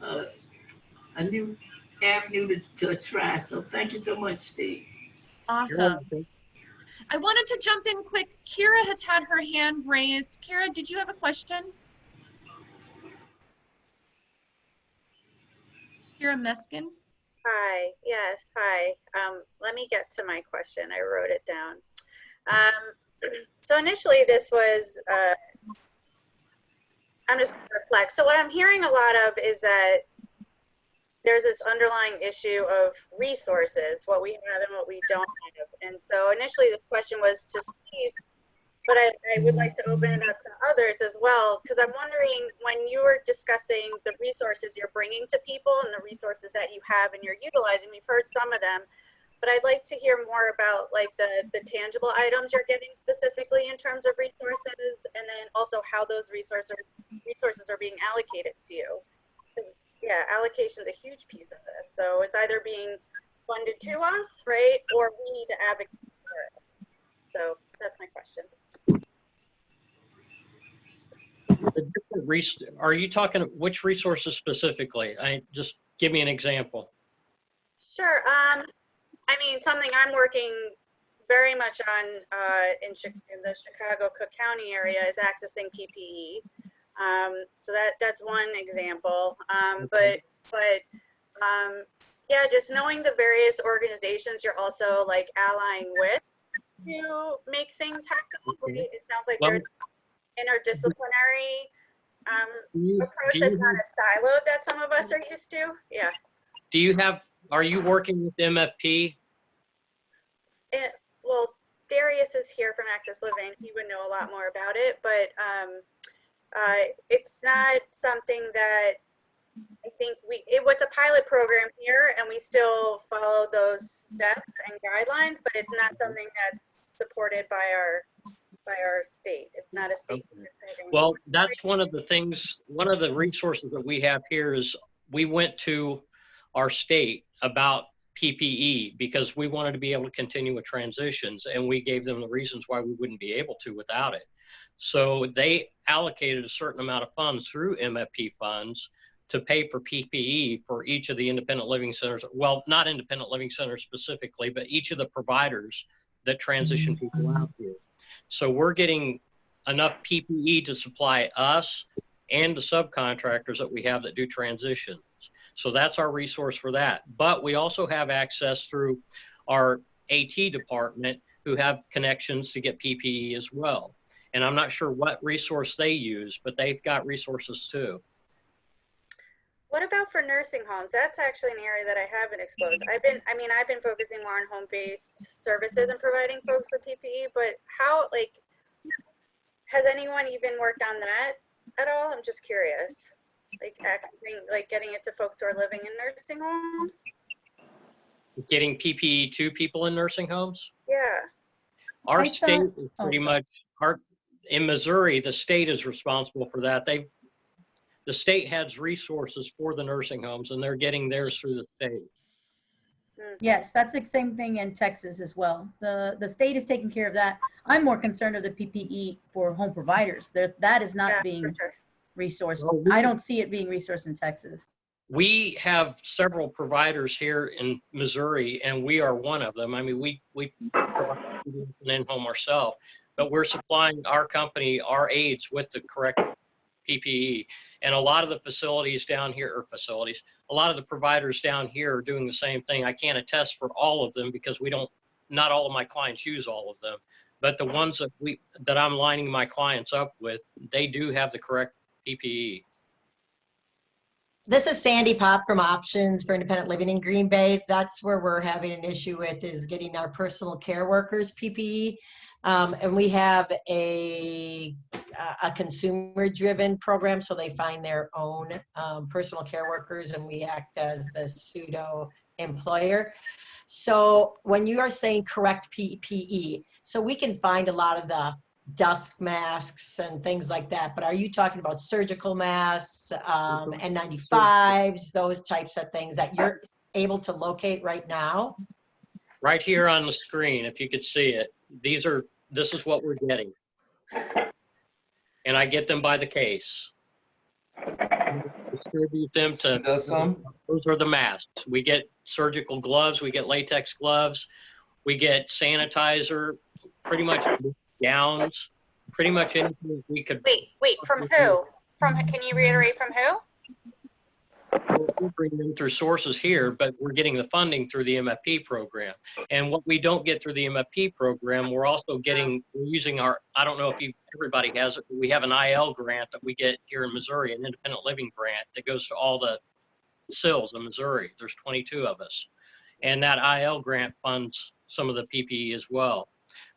O: a new avenue to try. So thank you so much, Steve.
A: Awesome. I wanted to jump in quick. Kira has had her hand raised. Kira, did you have a question? Kira Meskin?
R: Hi, yes, hi. Let me get to my question. I wrote it down. So initially this was, I'm just gonna reflect. So what I'm hearing a lot of is that there's this underlying issue of resources, what we have and what we don't have. And so initially this question was to Steve, but I would like to open it up to others as well, because I'm wondering, when you were discussing the resources you're bringing to people and the resources that you have and you're utilizing, we've heard some of them, but I'd like to hear more about like the tangible items you're getting specifically in terms of resources, and then also how those resources are being allocated to you. Yeah, allocation is a huge piece of this. So it's either being funded to us, right, or we need to advocate for it. So that's my question.
B: Are you talking which resources specifically? Just give me an example.
R: Sure. I mean, something I'm working very much on in the Chicago Cook County area is accessing PPE. So that's one example. Yeah, just knowing the various organizations you're also like allying with to make things happen. It sounds like there's interdisciplinary approach that's not as siloed that some of us are used to. Yeah.
B: Are you working with MFP?
R: Well, Darius is here from Access Living. He would know a lot more about it, but it's not something that I think it was a pilot program here, and we still follow those steps and guidelines, but it's not something that's supported by our state. It's not a state program.
B: Well, that's one of the things, one of the resources that we have here is we went to our state about PPE because we wanted to be able to continue with transitions, and we gave them the reasons why we wouldn't be able to without it. So they allocated a certain amount of funds through MFP funds to pay for PPE for each of the independent living centers. Well, not independent living centers specifically, but each of the providers that transition people out here. So we're getting enough PPE to supply us and the subcontractors that we have that do transitions. So that's our resource for that. But we also have access through our AT department who have connections to get PPE as well. And I'm not sure what resource they use, but they've got resources too.
R: What about for nursing homes? That's actually an area that I haven't explored. I've been focusing more on home-based services and providing folks with PPE, but how, like, has anyone even worked on that at all? I'm just curious. Like accessing, like getting it to folks who are living in nursing homes?
B: Getting PPE to people in nursing homes?
R: Yeah.
B: Our state is pretty much, in Missouri, the state is responsible for that. The state has resources for the nursing homes and they're getting theirs through the state.
G: Yes, that's the same thing in Texas as well. The state is taking care of that. I'm more concerned of the PPE for home providers. That is not being resourced.
B: Well,
G: I don't see it being resourced in Texas.
B: We have several providers here in Missouri, and we are one of them. I mean, we provide an in-home ourselves, but we're supplying our company, our aides, with the correct PPE. And a lot of the facilities down here, a lot of the providers down here are doing the same thing. I can't attest for all of them because not all of my clients use all of them, but the ones that I'm lining my clients up with, they do have the correct PPE.
S: This is Sandy Pop from Options for Independent Living in Green Bay. That's where we're having an issue with, is getting our personal care workers PPE. And we have a consumer-driven program, so they find their own personal care workers, and we act as the pseudo employer. So when you are saying correct PPE, so we can find a lot of the dust masks and things like that, but are you talking about surgical masks, N95s, those types of things that you're able to locate right now?
B: Right here on the screen, if you could see it, this is what we're getting. And I get them by the case. Distribute them to, those are the masks. We get surgical gloves, we get latex gloves, we get sanitizer, pretty much gowns, pretty much anything we could.
R: Wait, from who? Can you reiterate from who?
B: We're bringing them through sources here, but we're getting the funding through the MFP program. And what we don't get through the MFP program, we're using our, I don't know if everybody has it, but we have an IL grant that we get here in Missouri, an independent living grant that goes to all the CILs in Missouri. There's 22 of us. And that IL grant funds some of the PPE as well.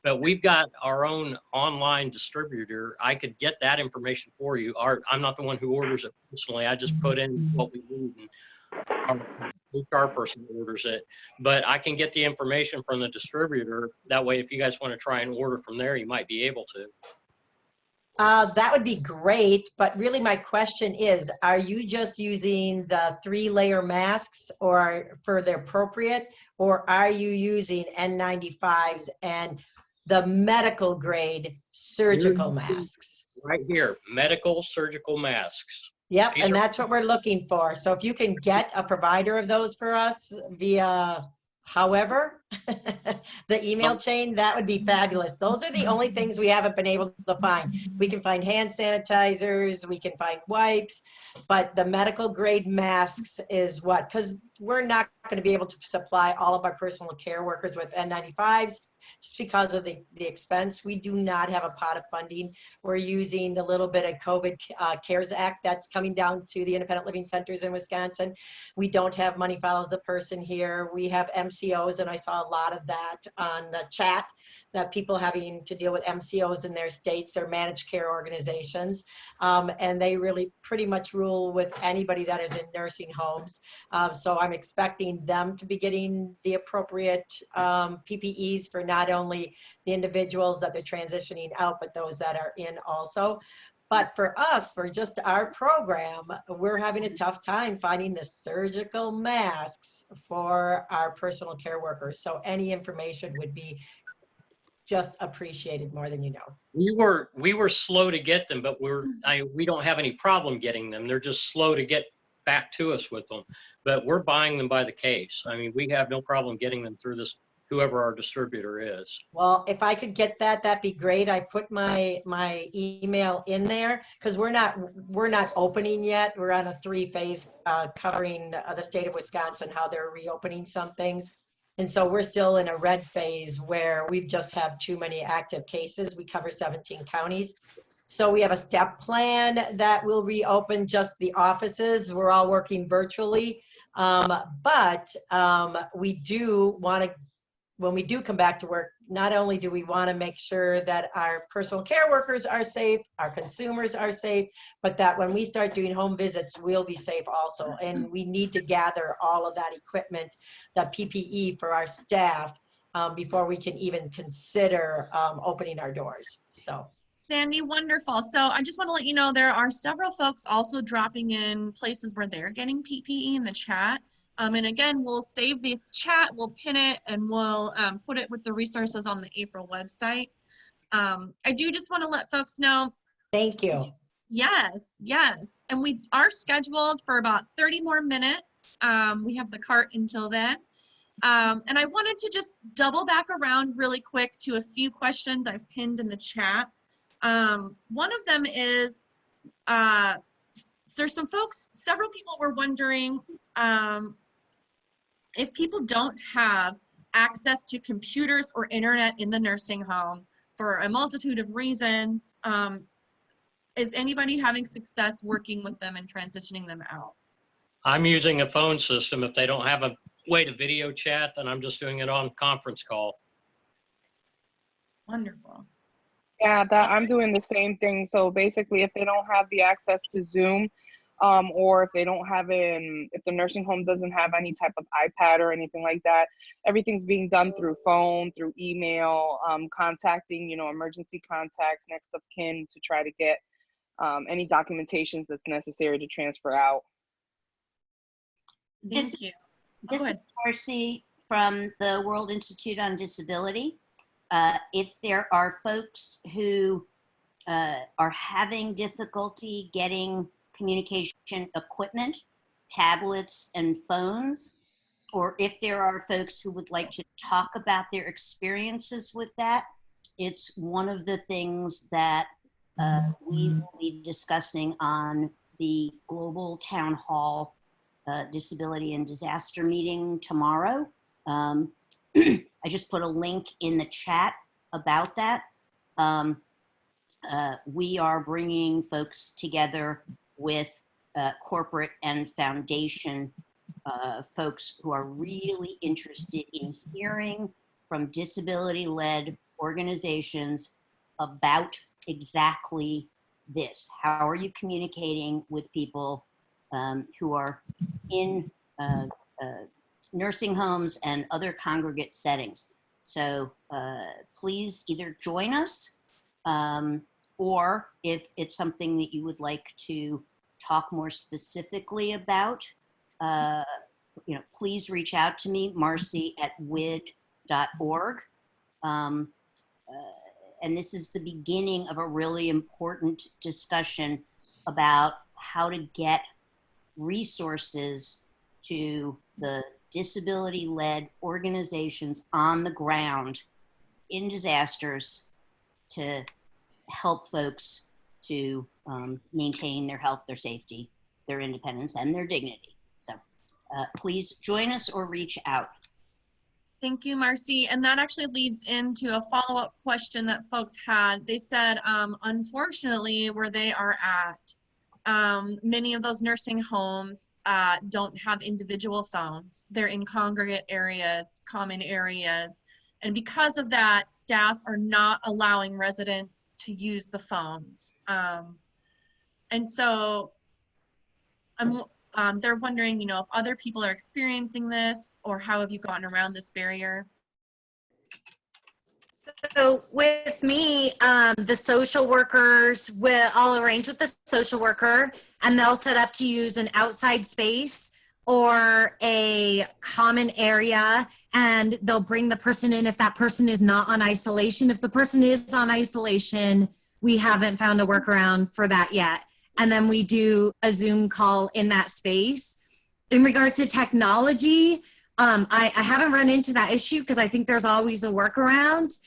B: But we've got our own online distributor. I could get that information for you. I'm not the one who orders it personally. I just put in what we need and our HR person orders it. But I can get the information from the distributor. That way, if you guys want to try and order from there, you might be able to.
S: That would be great, but really my question is, are you just using the 3-layer masks or for the appropriate, or are you using N95s and the medical grade surgical masks?
B: Right here, medical surgical masks.
S: Yep, and that's what we're looking for. So if you can get a provider of those for us via however, the email chain, that would be fabulous. Those are the only things we haven't been able to find. We can find hand sanitizers, we can find wipes, but the medical grade masks is what, because we're not going to be able to supply all of our personal care workers with N95s just because of the expense. We do not have a pot of funding. We're using the little bit of COVID CARES Act that's coming down to the independent living centers in Wisconsin. We don't have money follows the person here. We have MCOs, and I saw a lot of that on the chat, that people having to deal with MCOs in their states, their managed care organizations, and they really pretty much rule with anybody that is in nursing homes. So I'm expecting them to be getting the appropriate PPEs for not only the individuals that they're transitioning out, but those that are in also. But for us, for just our program, we're having a tough time finding the surgical masks for our personal care workers. So any information would be just appreciated more than you know.
B: We were slow to get them, but we don't have any problem getting them. They're just slow to get back to us with them. But we're buying them by the case. I mean, we have no problem getting them through this, whoever our distributor is.
S: Well, if I could get that, that'd be great. I put my email in there because we're not opening yet. We're on a 3-phase covering the state of Wisconsin, how they're reopening some things. And so we're still in a red phase where we just have too many active cases. We cover 17 counties. So we have a step plan that will reopen just the offices. We're all working virtually. But we do want to, when we do come back to work, not only do we want to make sure that our personal care workers are safe, our consumers are safe, but that when we start doing home visits, we'll be safe also. And we need to gather all of that equipment, the PPE for our staff, before we can even consider opening our doors. So.
A: Sandy, wonderful. So I just want to let you know there are several folks also dropping in places where they're getting PPE in the chat. And again, we'll save this chat, we'll pin it, and we'll put it with the resources on the April website. I do just want to let folks know.
S: Thank you.
A: Yes, yes. And we are scheduled for about 30 more minutes. We have the cart until then. And I wanted to just double back around really quick to a few questions I've pinned in the chat. One of them is, there's some folks, several people were wondering if people don't have access to computers or internet in the nursing home for a multitude of reasons, is anybody having success working with them and transitioning them out?
B: I'm using a phone system. If they don't have a way to video chat, then I'm just doing it on conference call.
A: Wonderful.
H: Yeah, that I'm doing the same thing. So basically, if they don't have the access to Zoom, or if they don't have if the nursing home doesn't have any type of iPad or anything like that, everything's being done through phone, through email, contacting, emergency contacts, next of kin to try to get any documentations that's necessary to transfer out.
A: Thank you.
P: This is Marcy from the World Institute on Disability. If there are folks who are having difficulty getting communication equipment, tablets and phones, or if there are folks who would like to talk about their experiences with that, it's one of the things that we will be discussing on the Global Town Hall Disability and Disaster meeting tomorrow. I just put a link in the chat about that. We are bringing folks together with corporate and foundation folks who are really interested in hearing from disability-led organizations about exactly this. How are you communicating with people who are in nursing homes and other congregate settings? So please either join us or if it's something that you would like to talk more specifically about, please reach out to me, marcy@wid.org. And this is the beginning of a really important discussion about how to get resources to the disability-led organizations on the ground in disasters to help folks to maintain their health, their safety, their independence, and their dignity. So please join us or reach out.
A: Thank you, Marcy. And that actually leads into a follow-up question that folks had. They said, unfortunately, where they are at, many of those nursing homes don't have individual phones. They're in congregate areas, common areas. And because of that, staff are not allowing residents to use the phones. And so they're wondering, if other people are experiencing this, or how have you gotten around this barrier?
K: So with me, the social workers I'll arrange with the social worker, and they'll set up to use an outside space or a common area, and they'll bring the person in if that person is not on isolation. If the person is on isolation, we haven't found a workaround for that yet. And then we do a Zoom call in that space. In regards to technology, I haven't run into that issue because I think there's always a workaround.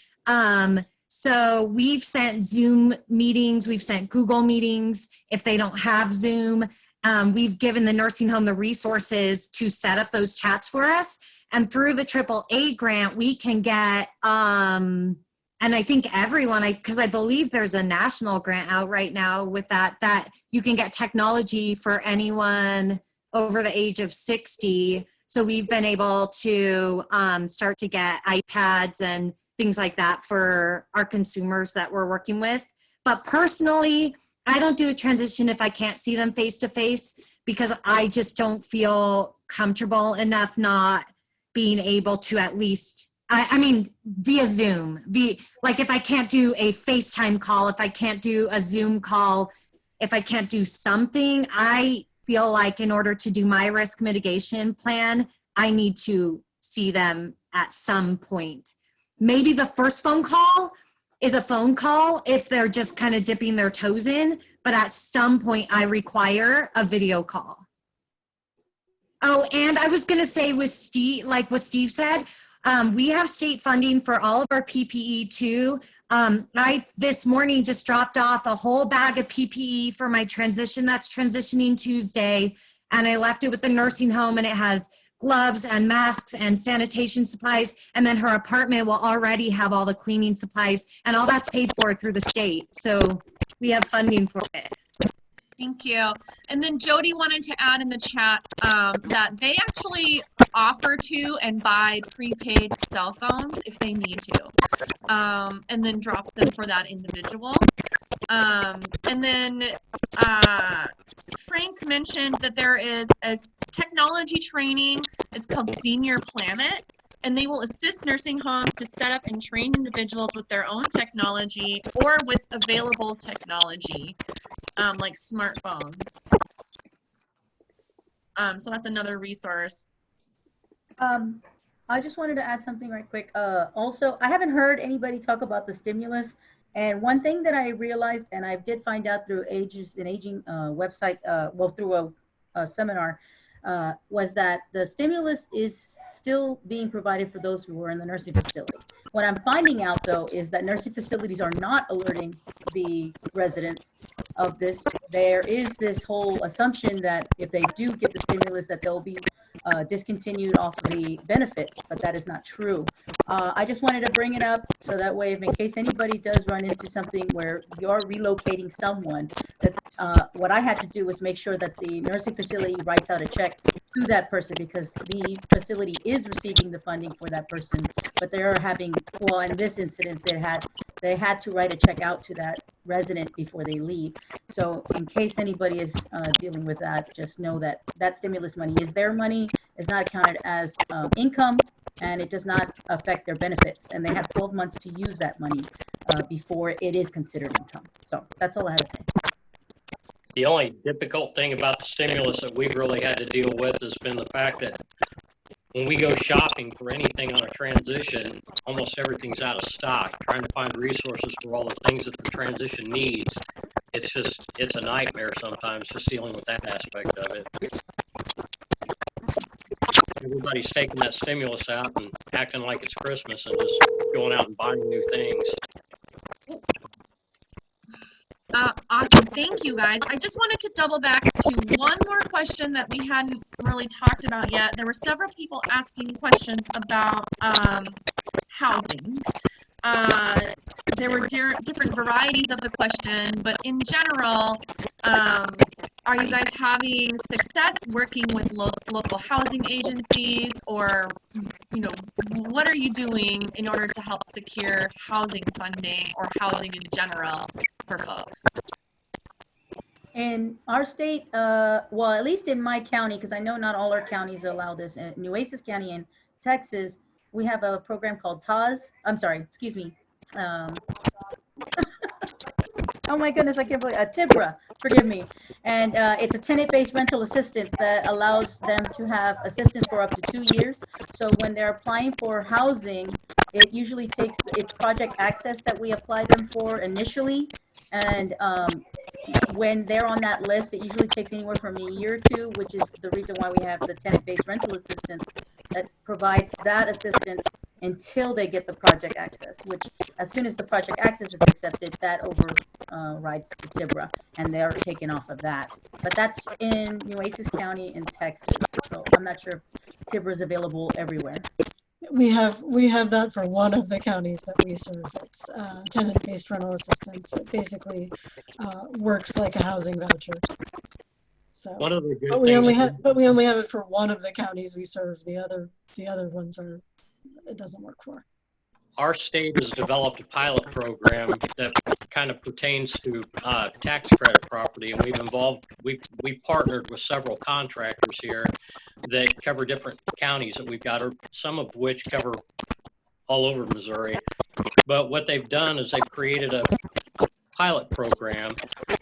K: So we've sent Zoom meetings, we've sent Google meetings if they don't have Zoom. We've given the nursing home the resources to set up those chats for us. And through the AAA grant, we can get, and I think everyone, because I believe there's a national grant out right now with that you can get technology for anyone over the age of 60. So we've been able to start to get iPads and things like that for our consumers that we're working with. But personally, I don't do a transition if I can't see them face to face, because I just don't feel comfortable enough not being able to at least, I mean, via Zoom, like if I can't do a FaceTime call, if I can't do a Zoom call, if I can't do something, I feel like in order to do my risk mitigation plan, I need to see them at some point. Maybe the first phone call is a phone call if they're just kind of dipping their toes in, but at some point I require a video call. Oh, and I was gonna say with Steve, like what Steve said, we have state funding for all of our PPE too. I this morning just dropped off a whole bag of PPE for my transition that's transitioning Tuesday, and I left it with the nursing home, and it has gloves and masks and sanitation supplies, and then her apartment will already have all the cleaning supplies, and all that's paid for through the state. So we have funding for it.
A: Thank you. And then Jody wanted to add in the chat that they actually offer to and buy prepaid cell phones if they need to, and then drop them for that individual. And then Frank mentioned that there is a technology training. It's called Senior Planet, and they will assist nursing homes to set up and train individuals with their own technology or with available technology, like smartphones. So that's another resource.
G: I just wanted to add something right quick. Also, I haven't heard anybody talk about the stimulus. And one thing that I realized, and I did find out through Ages in Aging website, well, through a seminar, was that the stimulus is still being provided for those who are in the nursing facility. What I'm finding out, though, is that nursing facilities are not alerting the residents of this. There is this whole assumption that if they do get the stimulus, that they'll be discontinued off of the benefits, but that is not true. I just wanted to bring it up so that way, if in case anybody does run into something where you're relocating someone, that what I had to do was make sure that the nursing facility writes out a check to that person, because the facility is receiving the funding for that person, but they are having, well, in this instance, they had to write a check out to that resident before they leave. So in case anybody is dealing with that, just know that that stimulus money is their money, is not accounted as income, and it does not affect their benefits. And they have 12 months to use that money before it is considered income. So that's all I had to say.
B: The only difficult thing about the stimulus that we've really had to deal with has been the fact that when we go shopping for anything on a transition, almost everything's out of stock. Trying to find resources for all the things that the transition needs, it's a nightmare sometimes just dealing with that aspect of it. Everybody's taking that stimulus out and acting like it's Christmas and just going out and buying new things.
A: Awesome, thank you guys. I just wanted to double back to one more question that we hadn't really talked about yet. There were several people asking questions about housing. There were different varieties of the question, but in general, are you guys having success working with local housing agencies, or, you know, what are you doing in order to help secure housing funding or housing in general for folks?
G: In our state, well, at least in my county, because I know not all our counties allow this. In Nueces County in Texas, we have a program called TAS. I'm sorry, excuse me. Oh my goodness, I can't believe TIBRA, forgive me. And it's a tenant-based rental assistance that allows them to have assistance for up to 2 years. So when they're applying for housing, it usually takes, it's project access that we apply them for initially. And when they're on that list, it usually takes anywhere from a year or two, which is the reason why we have the tenant-based rental assistance that provides that assistance until they get the project access, which as soon as the project access is accepted, that overrides the TIBRA, and they're taken off of that. But that's in Nueces County in Texas, so I'm not sure if TIBRA is available everywhere.
F: We have that for one of the counties that we serve. It's tenant-based rental assistance. It basically works like a housing voucher. So,
B: One of the good
F: but we only have it for one of the counties we serve. The other ones are, it doesn't work for.
B: Our state has developed a pilot program that kind of pertains to tax credit property, and we've partnered with several contractors here that cover different counties that we've got, or some of which cover all over Missouri. But what they've done is they've created a pilot program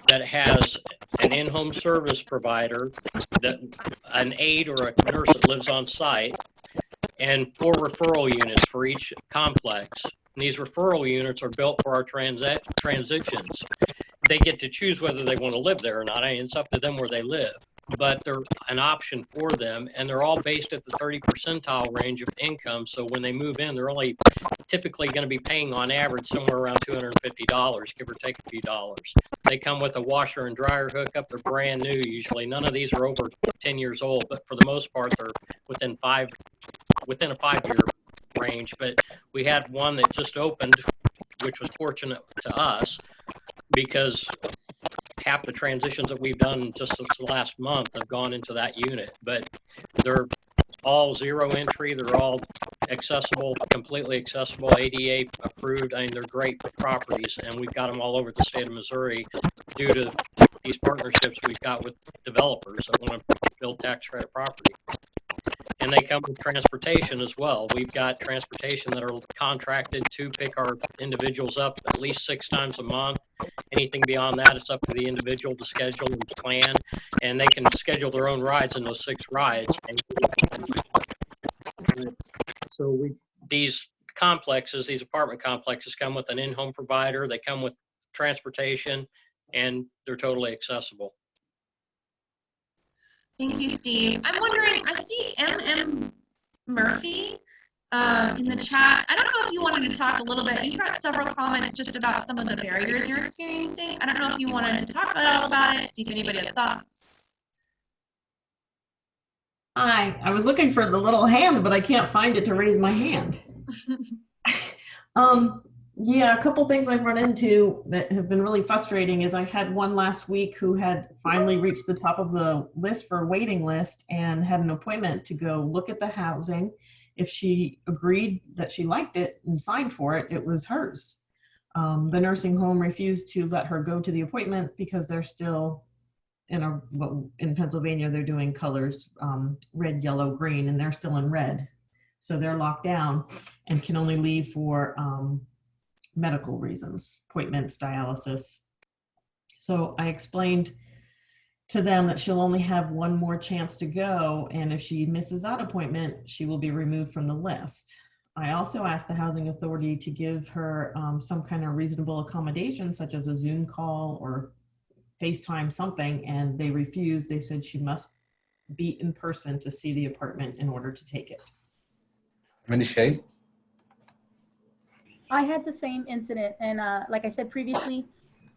B: that has an in-home service provider, that an aide or a nurse that lives on site, and 4 referral units for each complex. And these referral units are built for our transitions. They get to choose whether they want to live there or not. It's up to them where they live, but they're an option for them, and they're all based at the 30 percentile range of income. So when they move in, they're only typically going to be paying on average somewhere around $250, give or take a few dollars. They come with a washer and dryer hookup. They're brand new usually. None of these are over 10 years old, but for the most part, they're within a 5-year range. But we had one that just opened, which was fortunate to us because half the transitions that we've done just this last month have gone into that unit. But they're all zero entry. They're all accessible, completely accessible, ADA approved. I mean, they're great properties, and we've got them all over the state of Missouri due to these partnerships we've got with developers that want to build tax credit property. And they come with transportation as well. We've got transportation that are contracted to pick our individuals up at least 6 times a month. Anything beyond that, it's up to the individual to schedule and plan, and they can schedule their own rides in those 6 rides. So these complexes, these apartment complexes, come with an in-home provider. They come with transportation, and they're totally accessible.
A: Thank you, Steve. I'm wondering, I see M.M. Murphy in the chat. I don't know if you wanted to talk a little bit. You got several comments just about some of the barriers you're experiencing. I don't know if you wanted to talk at all about it, see if anybody had thoughts.
T: Hi, I was looking for the little hand, but I can't find it to raise my hand. Yeah, a couple things I've run into that have been really frustrating is I had one last week who had finally reached the top of the list for a waiting list and had an appointment to go look at the housing. If she agreed that she liked it and signed for it, it was hers. The nursing home refused to let her go to the appointment because they're still in Pennsylvania, they're doing colors, red, yellow, green, and they're still in red. So they're locked down and can only leave for medical reasons, appointments, dialysis. So I explained to them that she'll only have one more chance to go, and if she misses that appointment, she will be removed from the list. I also asked the housing authority to give her some kind of reasonable accommodation, such as a Zoom call or FaceTime something, and they refused. They said she must be in person to see the apartment in order to take it.
U: Shay?
G: I had the same incident, and like I said previously,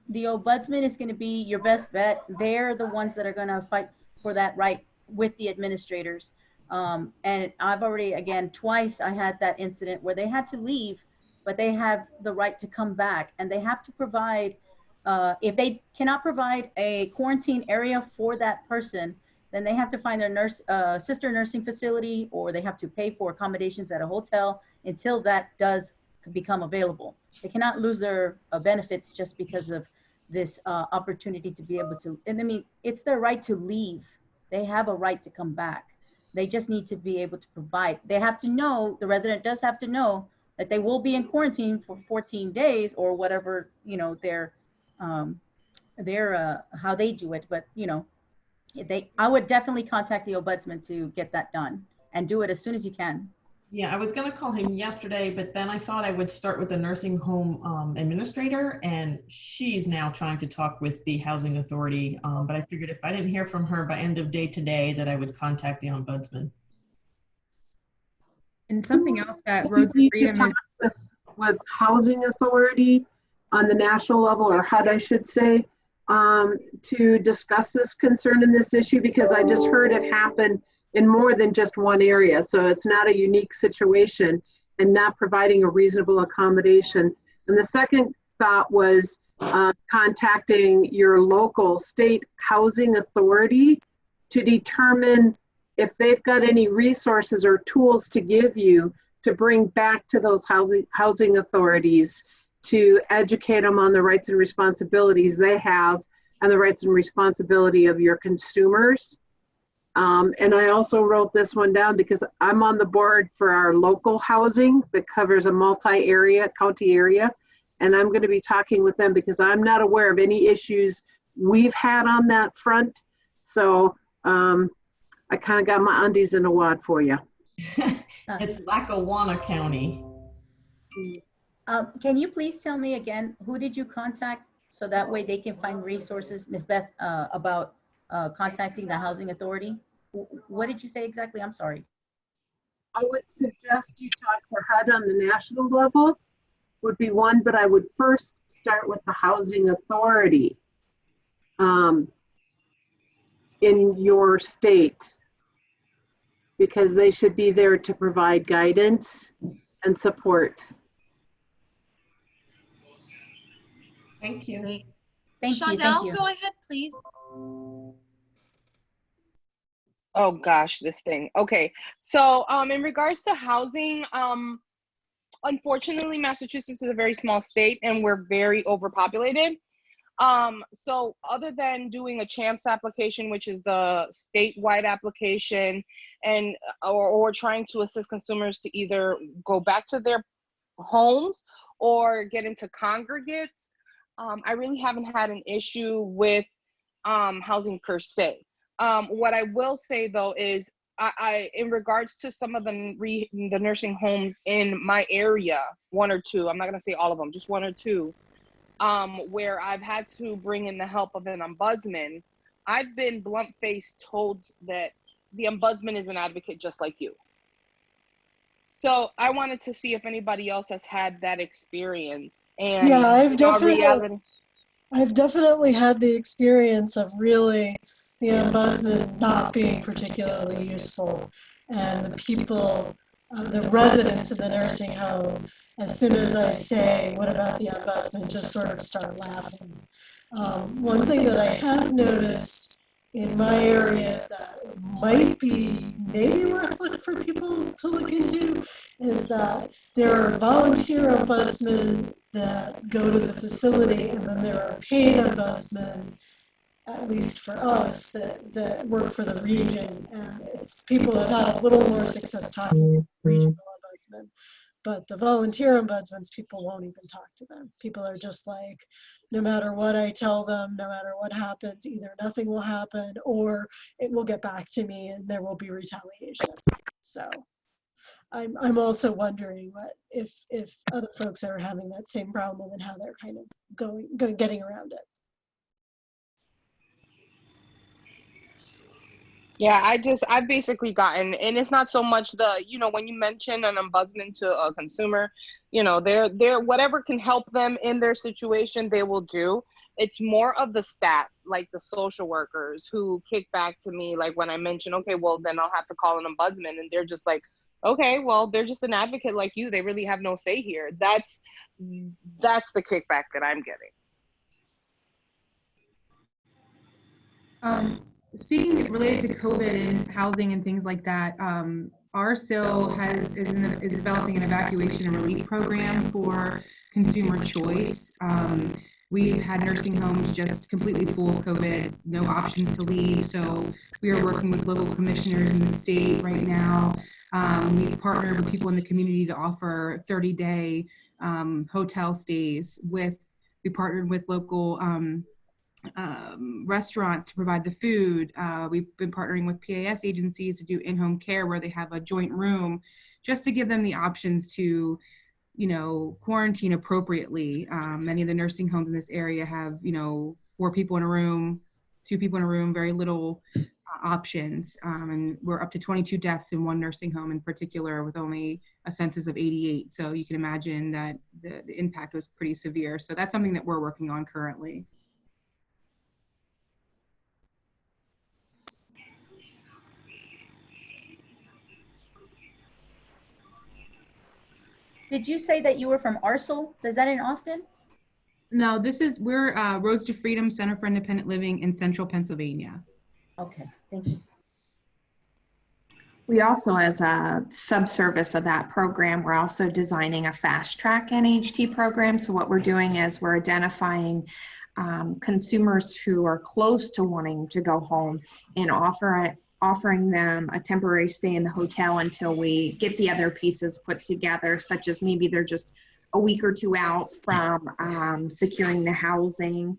G: the ombudsman is going to be your best bet. They're the ones that are going to fight for that right with the administrators. And I've already, again, twice I had that incident where they had to leave, but they have the right to come back, and they have to provide, if they cannot provide a quarantine area for that person, then they have to find their sister nursing facility, or they have to pay for accommodations at a hotel until that does become available. They cannot lose their benefits just because of this opportunity to be able to, and I mean, it's their right to leave. They have a right to come back. They just need to be able to provide. They have to know, the resident does have to know that they will be in quarantine for 14 days or whatever, you know, their how they do it, but you know, I would definitely contact the ombudsman to get that done and do it as soon as you can.
T: Yeah, I was going to call him yesterday, but then I thought I would start with the nursing home administrator, and she's now trying to talk with the housing authority. But I figured if I didn't hear from her by end of day today, that I would contact the ombudsman.
C: And something else that
M: We
C: Roads and
M: need to
C: Freedom
M: talk
C: is
M: with housing authority on the national level, or HUD, I should say, to discuss this concern and this issue, because I just heard it happen in more than just one area. So it's not a unique situation, and not providing a reasonable accommodation. And the second thought was contacting your local state housing authority to determine if they've got any resources or tools to give you to bring back to those housing authorities to educate them on the rights and responsibilities they have and the rights and responsibility of your consumers. And I also wrote this one down because I'm on the board for our local housing that covers a multi-area, county area. And I'm going to be talking with them because I'm not aware of any issues we've had on that front. So I kind of got my undies in a wad for you.
T: It's Lackawanna County.
G: Can you please tell me again, who did you contact so that way they can find resources, Ms. Beth, about contacting the housing authority? What did you say exactly? I'm sorry.
M: I would suggest you talk to HUD on the national level would be one, but I would first start with the housing authority in your state, because they should be there to provide guidance and support.
T: Thank you.
A: Great.
G: Thank you.
A: Shondell, go ahead, please.
H: Oh gosh, this thing. Okay, so in regards to housing, unfortunately, Massachusetts is a very small state and we're very overpopulated. So other than doing a CHAMPS application, which is the statewide application, and or trying to assist consumers to either go back to their homes or get into congregates, I really haven't had an issue with housing per se. What I will say though is I in regards to some of the nursing homes in my area, one or two, I'm not gonna say all of them, just one or two, where I've had to bring in the help of an ombudsman, I've been blunt-faced told that the ombudsman is an advocate just like you. So I wanted to see if anybody else has had that experience. And
F: yeah, I've definitely had the experience of really the ombudsman not being particularly useful, and the people, the residents of the nursing home, as soon as I say, what about the ombudsman, just sort of start laughing. One thing that I have noticed in my area that might be maybe worth for people to look into is that there are volunteer ombudsmen that go to the facility, and then there are paid ombudsmen, at least for us, that work for the region. And it's people have had a little more success talking to regional ombudsmen. But the volunteer ombudsmen, people won't even talk to them. People are just like, no matter what I tell them, no matter what happens, either nothing will happen or it will get back to me and there will be retaliation. So I'm also wondering if other folks are having that same problem and how they're kind of getting around it.
H: yeah, I've basically gotten, and it's not so much the, you know, when you mention an ombudsman to a consumer, you know, they're whatever can help them in their situation, they will do. It's more of the staff, like the social workers, who kick back to me, like when I mention, okay, well, then I'll have to call an ombudsman, and they're just like, okay, well, they're just an advocate like you. They really have no say here. That's the kickback that I'm getting.
C: Speaking related to COVID and housing and things like that, our CIL is developing an evacuation and relief program for consumer choice. We've had nursing homes just completely full of COVID, no options to leave. So we are working with local commissioners in the state right now. We've partnered with people in the community to offer 30-day hotel stays with We partnered with local restaurants to provide the food. We've been partnering with PAS agencies to do in-home care where they have a joint room, just to give them the options to, you know, quarantine appropriately. Many of the nursing homes in this area have, you know, 4 people in a room, 2 people in a room, very little options. And we're up to 22 deaths in one nursing home in particular with only a census of 88. So you can imagine that the impact was pretty severe. So that's something that we're working on currently.
G: Did you say that you were from Arcel? Is that in Austin?
C: No, we're Roads to Freedom Center for Independent Living in Central Pennsylvania.
G: Okay, thank you.
J: We also, as a subservice of that program, we're also designing a fast track NHT program. So what we're doing is we're identifying consumers who are close to wanting to go home and offering them a temporary stay in the hotel until we get the other pieces put together, such as maybe they're just a week or 2 out from securing the housing.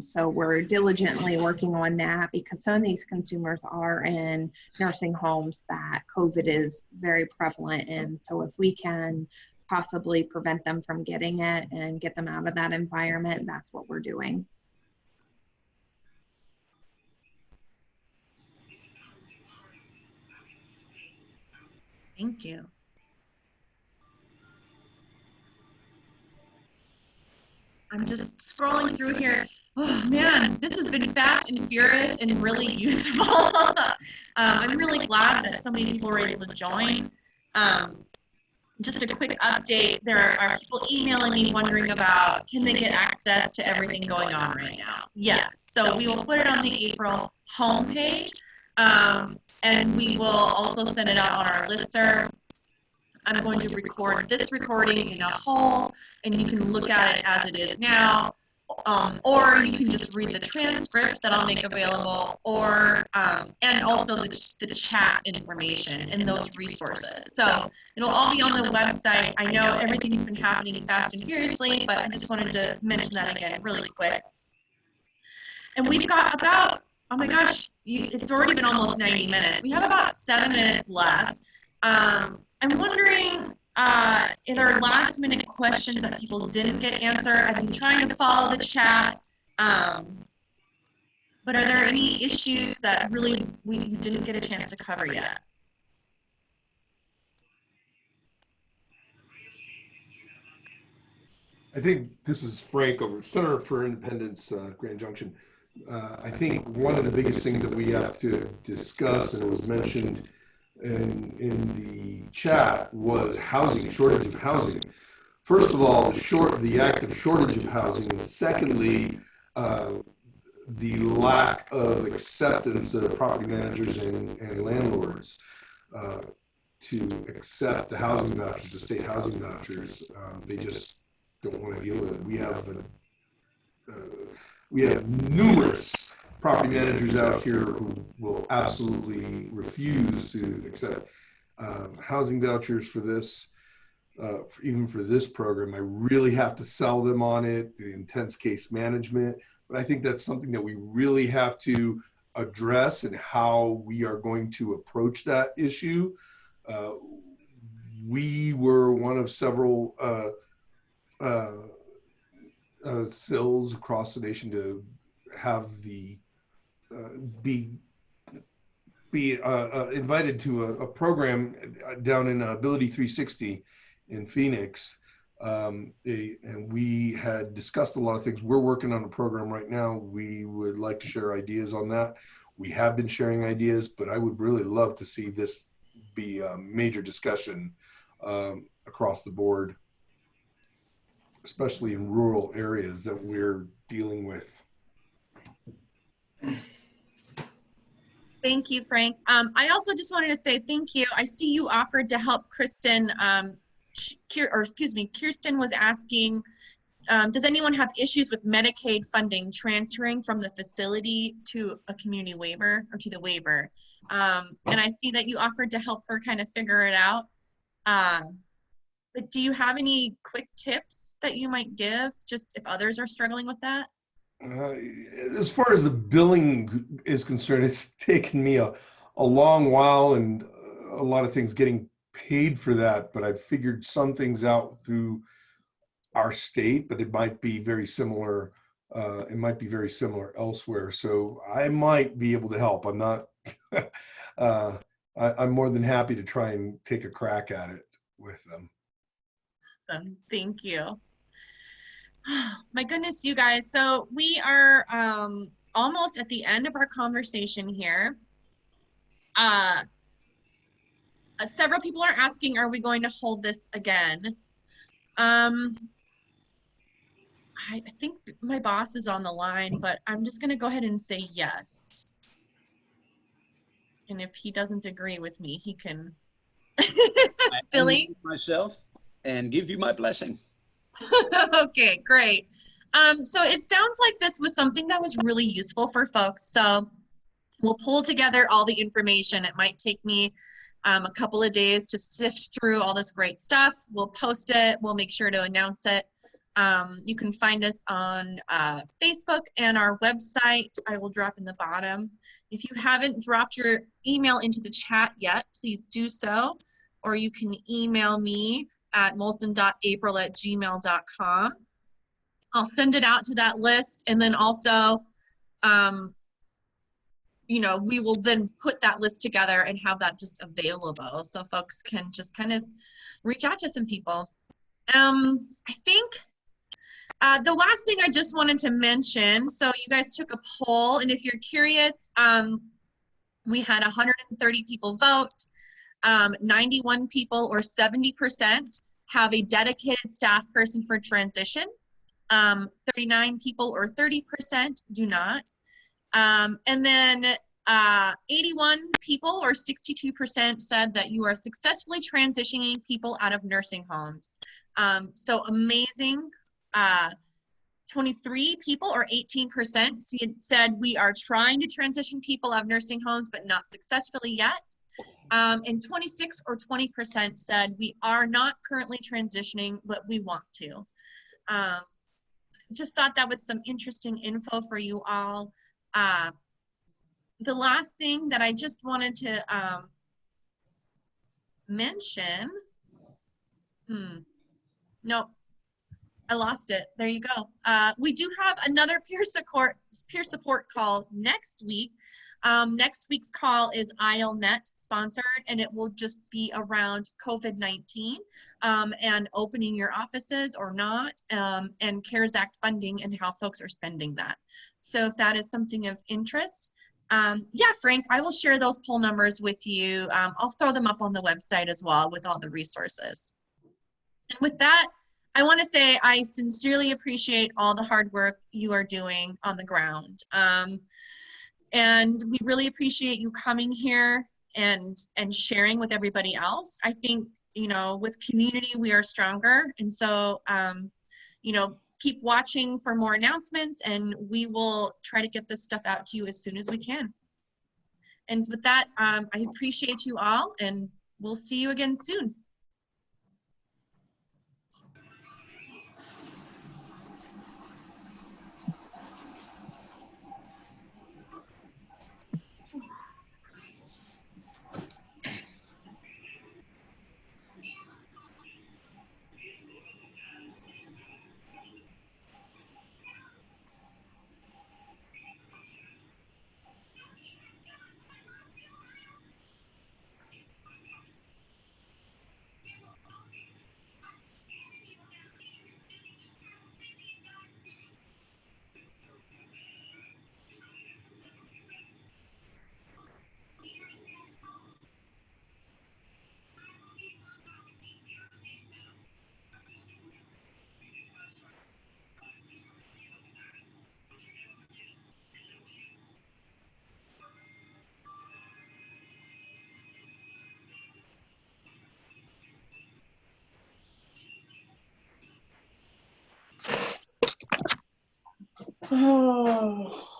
J: So we're diligently working on that because some of these consumers are in nursing homes that COVID is very prevalent in. So if we can possibly prevent them from getting it and get them out of that environment, that's what we're doing.
A: Thank you. I'm just scrolling through here. Oh man, this has been fast and furious and really useful. I'm really glad that so many people were able to join. Just a quick update, there are people emailing me wondering about, can they get access to everything going on right now? Yes, so we will put it on the April homepage, and we will also send it out on our listserv. I'm going to record this recording in a whole, and you can look at it as it is now, or you can just read the transcript that I'll make available, or and also the chat information and those resources. So it'll all be on the website. I know everything's been happening fast and furiously, but I just wanted to mention that again really quick. And we've got about, oh my gosh, it's already been almost 90 minutes. We have about 7 minutes left. I'm wondering if there are last minute questions that people didn't get answered. I've been trying to follow the chat, but are there any issues that really we didn't get a chance to cover yet?
L: I think this is Frank over at Center for Independence, Grand Junction. I think one of the biggest things that we have to discuss, and it was mentioned in the chat, was housing, shortage of housing. First of all, the active shortage of housing, and secondly, the lack of acceptance of property managers and landlords to accept the housing vouchers, the state housing vouchers. They just don't want to deal with it. We have numerous property managers out here who will absolutely refuse to accept housing vouchers for this, even for this program. I really have to sell them on it, the intense case management. But I think that's something that we really have to address and how we are going to approach that issue. We were one of several CILs across the nation to have the be invited to a program down in Ability 360 in Phoenix, and we had discussed a lot of things. We're working on a program right now. We would like to share ideas on that. We have been sharing ideas, but I would really love to see this be a major discussion across the board, especially in rural areas that we're dealing with.
A: Thank you, Frank. I also just wanted to say thank you. I see you offered to help Kristen, Kirsten was asking, does anyone have issues with Medicaid funding transferring from the facility to a community waiver or to the waiver? And I see that you offered to help her kind of figure it out. But do you have any quick tips that you might give, just if others are struggling with that?
L: As far as the billing is concerned, it's taken me a long while and a lot of things getting paid for that, but I've figured some things out through our state, but it might be very similar. It might be very similar elsewhere. So I might be able to help. I'm not, I'm more than happy to try and take a crack at it with them.
A: Thank you. My goodness, you guys. So we are almost at the end of our conversation here. Several people are asking, are we going to hold this again? I think my boss is on the line, but I'm just going to go ahead and say yes. And if he doesn't agree with me, he can. Billy?
N: Myself and give you my blessing.
A: Okay, great. So it sounds like this was something that was really useful for folks. So we'll pull together all the information. It might take me a couple of days to sift through all this great stuff. We'll post it. We'll make sure to announce it. You can find us on Facebook and our website. I will drop in the bottom. If you haven't dropped your email into the chat yet, please do so. Or you can email me at molson.april@gmail.com. I'll send it out to that list, and then also, you know, we will then put that list together and have that just available so folks can just kind of reach out to some people. I think the last thing I just wanted to mention, so you guys took a poll, and if you're curious, we had 130 people vote. 91 people, or 70%, have a dedicated staff person for transition. 39 people, or 30%, do not. And then 81 people, or 62%, said that you are successfully transitioning people out of nursing homes. So amazing. 23 people, or 18%, said we are trying to transition people out of nursing homes, but not successfully yet. And 26 or 20% said we are not currently transitioning, but we want to. Just thought that was some interesting info for you all. The last thing that I just wanted to mention, no, I lost it. There you go. We do have another peer support call next week. Next week's call is ILNet sponsored, and it will just be around COVID-19 and opening your offices or not, and CARES Act funding and how folks are spending that. So if that is something of interest, yeah, Frank, I will share those poll numbers with you. I'll throw them up on the website as well with all the resources. And with that, I want to say I sincerely appreciate all the hard work you are doing on the ground. And we really appreciate you coming here and sharing with everybody else. I think, you know, with community, we are stronger. And so, you know, keep watching for more announcements, and we will try to get this stuff out to you as soon as we can. And with that, I appreciate you all, and we'll see you again soon.
H: Oh.